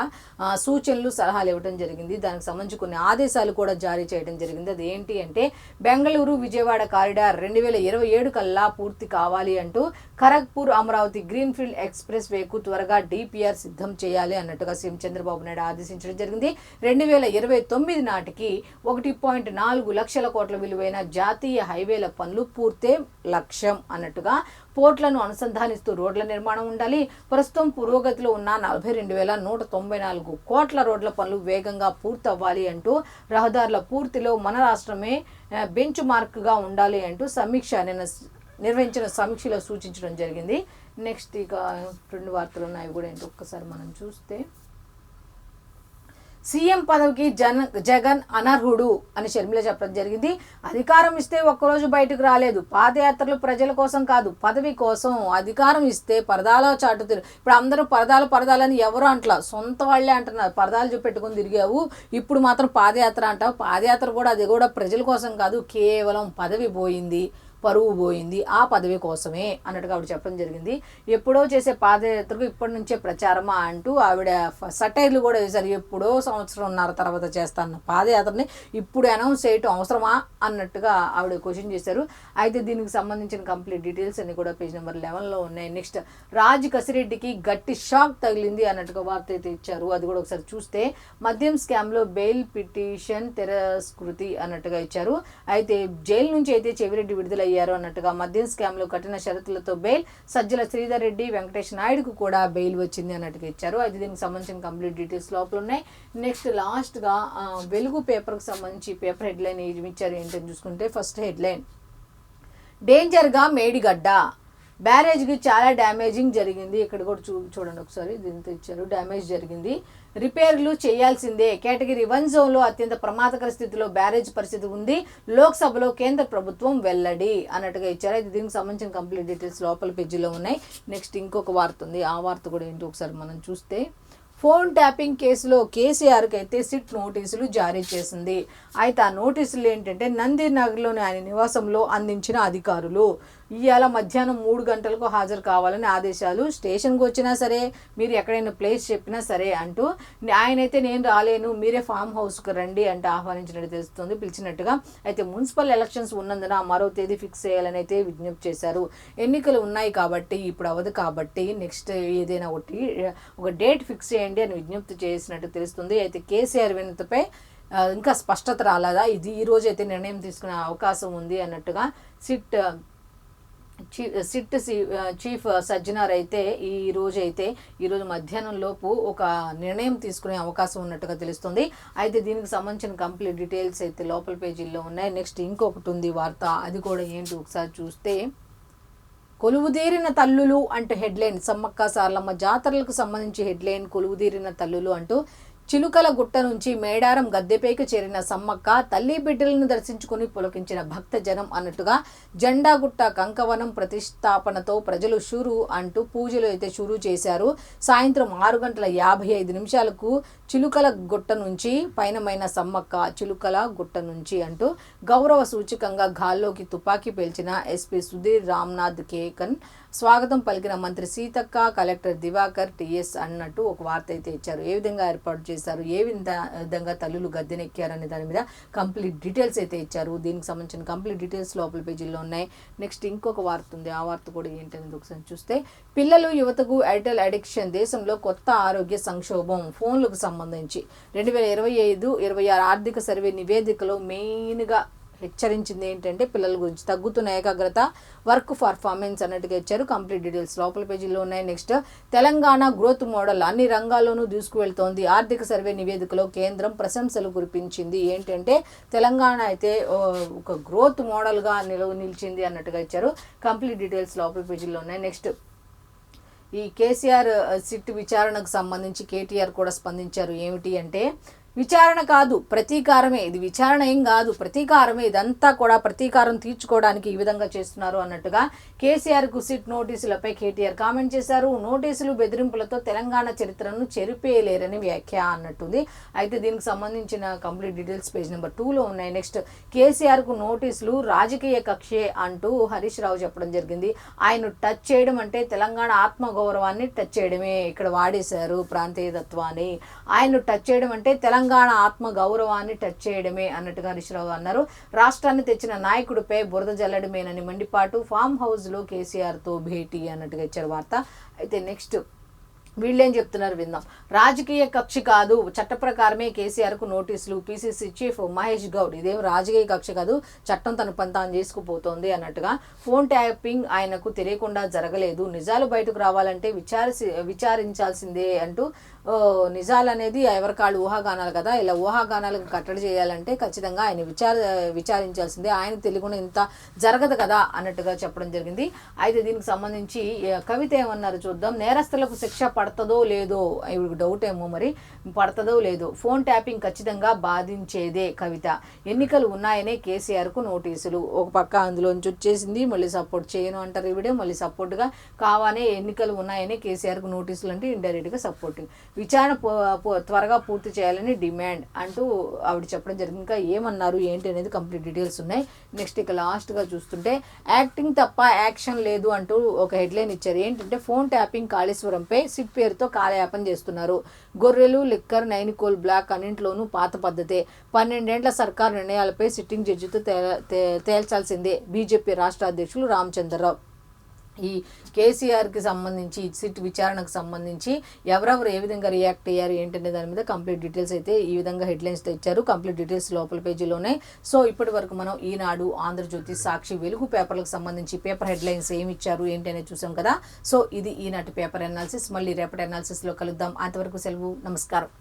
సూచనలు సలహాలు ఇవ్వడం జరిగింది. దానికి సంబంధించి కొన్ని ఆదేశాలు కూడా జారీ చేయడం జరిగింది. అది ఏంటి అంటే, బెంగళూరు విజయవాడ కారిడార్ 2027 కల్లా పూర్తి కావాలి అంటూ ఖరగ్పూర్ అమరావతి గ్రీన్ఫీల్డ్ ఎక్స్ప్రెస్ వేకు త్వరగా డిపిఆర్ సిద్ధం చేయాలి అన్నట్టుగా సీఎం చంద్రబాబు నాయుడు ఆదేశించడం జరిగింది. 2029 నాటికి 1.4 లక్షల కోట్ల విలువైన జాతీయ హైవేల పనులు పూర్తే లక్ష్యం అన్నట్టుగా, పోర్ట్లను అనుసంధానిస్తూ రోడ్ల నిర్మాణం ఉండాలి. ప్రస్తుతం పురోగతిలో ఉన్న 42,194 కోట్ల రోడ్ల పనులు వేగంగా పూర్తవ్వాలి అంటూ, రహదారుల పూర్తిలో మన రాష్ట్రమే బెంచ్ మార్క్గా ఉండాలి అంటూ నిర్వహించిన సమీక్షలో సూచించడం జరిగింది. నెక్స్ట్ ఇక 2 వార్తలు ఉన్నాయి కూడా ఏంటో ఒక్కసారి మనం చూస్తే, సీఎం పదవికి జగన్ అనర్హుడు అని షర్మిల చెప్పడం జరిగింది. అధికారం ఇస్తే ఒక్కరోజు బయటకు రాలేదు, పాదయాత్రలు ప్రజల కోసం కాదు పదవి కోసం, అధికారం ఇస్తే పరదాలో చాటుతారు. ఇప్పుడు అందరూ పరదాలని ఎవరు అంటలా, సొంత వాళ్ళే అంటున్నారు. పరదాలు చూపెట్టుకుని తిరిగావు, ఇప్పుడు మాత్రం పాదయాత్ర అంటావు. పాదయాత్ర కూడా అది కూడా ప్రజల కోసం కాదు, కేవలం పదవి పోయింది, పరువు పోయింది, ఆ పదవి కోసమే అన్నట్టుగా ఆవిడ చెప్పడం జరిగింది. ఎప్పుడో చేసే పాదయాత్రకు ఇప్పటి నుంచే ప్రచారమా అంటూ ఆవిడ సటైర్లు కూడా వేశారు. ఎప్పుడో సంవత్సరంన్నర తర్వాత చేస్తాన్న పాదయాత్రని ఇప్పుడు అనౌన్స్ చేయటం అవసరమా అన్నట్టుగా ఆవిడ క్వశ్చన్ చేశారు. అయితే దీనికి సంబంధించిన కంప్లీట్ డీటెయిల్స్ అన్ని కూడా పేజ్ నెంబర్ 11లో ఉన్నాయి. నెక్స్ట్, రాజ్ కసిరెడ్డికి గట్టి షాక్ తగిలింది అన్నట్టుగా వార్త అయితే ఇచ్చారు. అది కూడా ఒకసారి చూస్తే, మద్యం స్కామ్లో బెయిల్ పిటిషన్ తిరస్కృతి అన్నట్టుగా ఇచ్చారు. అయితే జైలు నుంచి అయితే చెవిరెడ్డి విడుదల అయ్యారు అన్నట్టుగా, మద్యం స్కామ్లో కఠిన షరతులతో బెయిల్, సజ్జల శ్రీధర్ రెడ్డి, వెంకటేష్ నాయుడుకు కూడా బెయిల్ వచ్చింది అన్నట్టుగా ఇచ్చారు. అయితే దీనికి సంబంధించిన కంప్లీట్ డీటెయిల్స్ లోపల ఉన్నాయి. నెక్స్ట్ లాస్ట్గా వెలుగు పేపర్కి సంబంధించి పేపర్ హెడ్లైన్ ఏమి ఇచ్చారు ఏంటని చూసుకుంటే, ఫస్ట్ హెడ్లైన్, డేంజర్గా మేడిగడ్డ, బ్యారేజ్కి చాలా డ్యామేజింగ్ జరిగింది. ఇక్కడ కూడా చూడండి ఒకసారి, దీంతో ఇచ్చారు, డ్యామేజ్ జరిగింది, రిపేర్లు చేయాల్సిందే, కేటగిరీ 1 జోన్లో అత్యంత ప్రమాదకర స్థితిలో బ్యారేజ్ పరిస్థితి ఉంది, లోక్సభలో కేంద్ర ప్రభుత్వం వెల్లడి అన్నట్టుగా ఇచ్చారు. అయితే దీనికి సంబంధించిన కంప్లీట్ డీటెయిల్స్ లోపల పేజీలో ఉన్నాయి. నెక్స్ట్ ఇంకొక వార్త ఉంది, ఆ వార్త కూడా ఏంటో ఒకసారి మనం చూస్తే, ఫోన్ ట్యాపింగ్ కేసులో కేసీఆర్కి అయితే సిట్ నోటీసులు జారీ చేసింది. అయితే ఆ నోటీసులు ఏంటంటే, నందినగర్లోని ఆయన నివాసంలో అందించిన అధికారులు ఇవాళ మధ్యాహ్నం 3 గంటలకు హాజరు కావాలని ఆదేశాలు, స్టేషన్కి వచ్చినా సరే, మీరు ఎక్కడైనా ప్లేస్ చెప్పినా సరే అంటూ, ఆయనైతే నేను రాలేను, మీరే ఫామ్ హౌస్కి రండి అంటే ఆహ్వానించినట్టు తెలుస్తుంది, పిలిచినట్టుగా. అయితే మున్సిపల్ ఎలక్షన్స్ ఉన్నందున మరో తేదీ ఫిక్స్ చేయాలని అయితే విజ్ఞప్తి చేశారు. ఎన్నికలు ఉన్నాయి కాబట్టి, ఇప్పుడు అవ్వదు కాబట్టి, నెక్స్ట్ ఏదైనా ఒక డేట్ ఫిక్స్ చేయండి అని విజ్ఞప్తి చేసినట్టు తెలుస్తుంది. అయితే కేసీఆర్ వినతిపై ఇంకా స్పష్టత రాలేదా, ఇది ఈ రోజు అయితే నిర్ణయం తీసుకునే అవకాశం ఉంది అన్నట్టుగా సిట్ చీఫ్ సజ్జనార్ అయితే ఈరోజు మధ్యాహ్నం లోపు ఒక నిర్ణయం తీసుకునే అవకాశం ఉన్నట్టుగా తెలుస్తుంది. అయితే దీనికి సంబంధించిన కంప్లీట్ డీటెయిల్స్ అయితే లోపల పేజీల్లో ఉన్నాయి. నెక్స్ట్ ఇంకొకటి ఉంది వార్త, అది కూడా ఏంటి ఒకసారి చూస్తే, కొలువుదీరిన తల్లులు అంటూ హెడ్లైన్, సమ్మక్క సారలమ్మ జాతరలకు సంబంధించి హెడ్లైన్, కొలువుదీరిన తల్లులు అంటూ, చిలుకల గుట్ట నుంచి మేడారం గద్దెపైకి చేరిన సమ్మక్క తల్లి బిడ్డలను దర్శించుకుని పులకించిన భక్త జనం అన్నట్టుగా, జెండాగుట్ట కంకవనం ప్రతిష్టాపనతో ప్రజలు పూజలు అయితే షురూ చేశారు. సాయంత్రం 6:55 చిలుకల గుట్ట నుంచి పయనమైన సమ్మక్క చిలుకల గుట్ట నుంచి అంటూ గౌరవ సూచకంగా గాల్లోకి తుపాకీ పేల్చిన ఎస్పీ సుధీర్ రామ్నాథ్ కేకన్ స్వాగతం పలికిన మంత్రి సీతక్క, కలెక్టర్ దివాకర్ టిఎస్ అన్నట్టు ఒక వార్త అయితే ఇచ్చారు. ఏ విధంగా ఏర్పాటు చేశారు, ఏ విధంగా తల్లులు గద్దెనెక్కారనే దాని మీద కంప్లీట్ డీటెయిల్స్ అయితే ఇచ్చారు. దీనికి సంబంధించిన కంప్లీట్ డీటెయిల్స్ లోపల పేజీల్లో ఉన్నాయి. నెక్స్ట్ ఇంకొక వార్త ఉంది, ఆ వార్త కూడా ఏంటనేది ఒకసారి చూస్తే, పిల్లలు యువతకు ఎయిర్టెల్ అడిక్షన్, దేశంలో కొత్త ఆరోగ్య సంక్షోభం, ఫోన్లకు సంబంధించి 2025-26 ఆర్థిక సర్వే నివేదికలో మెయిన్గా హెచ్చరించింది ఏంటంటే పిల్లల గురించి తగ్గుతున్న ఏకాగ్రత, వర్క్ పర్ఫార్మెన్స్ అన్నట్టుగా ఇచ్చారు. కంప్లీట్ డీటెయిల్స్ లోపల పేజీలో ఉన్నాయి. నెక్స్ట్, తెలంగాణ గ్రోత్ మోడల్ అన్ని రంగాల్లోనూ దూసుకువెళ్తోంది. ఆర్థిక సర్వే నివేదికలో కేంద్రం ప్రశంసలు కురిపించింది. ఏంటంటే తెలంగాణ అయితే ఒక గ్రోత్ మోడల్గా నిలిచింది అన్నట్టుగా ఇచ్చారు. కంప్లీట్ డీటెయిల్స్ లోపల పేజీలో ఉన్నాయి. నెక్స్ట్, ఈ కేసీఆర్ సిట్ విచారణకు సంబంధించి కేటీఆర్ కూడా స్పందించారు. ఏమిటి అంటే, విచారణ కాదు ప్రతీకారమే, ఇది విచారణ ఏం కాదు ప్రతీకారమే, ఇదంతా కూడా ప్రతీకారం తీర్చుకోవడానికి ఈ విధంగా చేస్తున్నారు అన్నట్టుగా కేసీఆర్కు సిట్ నోటీసులపై కేటీఆర్ కామెంట్ చేశారు. నోటీసులు బెదిరింపులతో తెలంగాణ చరిత్రను చెరిపేయలేరని వ్యాఖ్య అన్నట్టుంది. అయితే దీనికి సంబంధించిన కంప్లీట్ డీటెయిల్స్ పేజ్ నెంబర్ 2లో ఉన్నాయి. నెక్స్ట్, కేసీఆర్కు నోటీసులు రాజకీయ కక్షే అంటూ హరీష్ రావు చెప్పడం జరిగింది. ఆయన టచ్ చేయడం అంటే తెలంగాణ ఆత్మగౌరవాన్ని టచ్ చేయడమే, ఇక్కడ వాడేశారు ప్రాంతీయతత్వాన్ని. ఆయన టచ్ చేయడం అంటే తెలంగాణ ఆత్మ గౌరవాన్ని టచ్ చేయడమే అన్నట్టుగా హరీష్ రావు అన్నారు. రాష్ట్రాన్ని తెచ్చిన నాయకుడిపై బురద జల్లడమేనని మండిపాటు. ఫామ్ హౌస్లో కేసీఆర్తో భేటీ అన్నట్టుగా ఇచ్చారు వార్త. అయితే నెక్స్ట్, వీళ్ళేం చెప్తున్నారు విందాం. రాజకీయ కక్ష కాదు, చట్ట ప్రకారమే కేసీఆర్కు నోటీసులు. పిసిసి చీఫ్ మహేష్ గౌడ్, ఇదేం రాజకీయ కక్ష కాదు, చట్టం తన పని తాను చేసుకుపోతోంది అన్నట్టుగా. ఫోన్ ట్యాపింగ్ ఆయనకు తెలియకుండా జరగలేదు, నిజాలు బయటకు రావాలంటే విచారించాల్సిందే అంటూ, నిజాలు అనేది ఎవరికాళ్ళు ఊహాగానాలు కదా, ఇలా ఊహాగానాలకు కట్టడి చేయాలంటే ఖచ్చితంగా ఆయన విచారించాల్సిందే, ఆయనకు తెలియకుండా ఇంత జరగదు కదా అన్నట్టుగా చెప్పడం జరిగింది. అయితే దీనికి సంబంధించి కవిత ఏమన్నారు చూద్దాం. నేరస్తులకు శిక్ష పడుతుందో లేదో, ఇవి డౌట్ ఏమో మరి, పడుతుందో లేదో. ఫోన్ ట్యాపింగ్ ఖచ్చితంగా బాధించేదే కవిత. ఎన్నికలు ఉన్నాయనే కేసీఆర్కు నోటీసులు. ఒక పక్క అందులోంచి వచ్చేసింది, మళ్ళీ సపోర్ట్ చేయను అంటారు ఈవిడే, మళ్ళీ సపోర్ట్గా కావానే ఎన్నికలు ఉన్నాయనే కేసీఆర్కు నోటీసులు అంటే ఇండైరెక్ట్గా సపోర్టింగ్. విచారణ త్వరగా పూర్తి చేయాలని డిమాండ్ అంటూ ఆవిడ చెప్పడం జరిగింది. ఇంకా ఏమన్నారు ఏంటి అనేది కంప్లీట్ డీటెయిల్స్ ఉన్నాయి. నెక్స్ట్ ఇక లాస్ట్గా చూస్తుంటే, యాక్టింగ్ తప్ప యాక్షన్ లేదు అంటూ ఒక హెడ్లైన్ ఇచ్చారు. ఏంటంటే, ఫోన్ ట్యాపింగ్ కాళేశ్వరంపై సిట్ పేరుతో కాలయాపన చేస్తున్నారు. గొర్రెలు, లిక్కర్, నైనికోల్ బ్లాక్ అన్నింటిలోనూ పాత పద్ధతే. 12 ఏళ్ల సర్కార్ నిర్ణయాలపై సిట్టింగ్ జడ్జితో తేల్చాల్సిందే బీజేపీ రాష్ట్ర అధ్యక్షులు రామచంద్రరావు. ఈ కేసీఆర్కి సంబంధించి సిట్ విచారణకు సంబంధించి ఎవరెవరు ఏ విధంగా రియాక్ట్ అయ్యారు ఏంటనే దాని మీద కంప్లీట్ డీటెయిల్స్ అయితే ఈ విధంగా హెడ్లైన్స్తో ఇచ్చారు. కంప్లీట్ డీటెయిల్స్ లోపల పేజీలోనే. సో ఇప్పటి వరకు మనం ఈనాడు, ఆంధ్రజ్యోతి, సాక్షి, వెలుగు పేపర్లకు సంబంధించి పేపర్ హెడ్లైన్స్ ఏమి ఇచ్చారు ఏంటి అనేది చూసాం కదా. సో ఇది ఈనాటి పేపర్ అనాలిసిస్. మళ్ళీ రేపటి అనాలిసిస్లో కలుద్దాం. అంతవరకు సెలవు, నమస్కారం.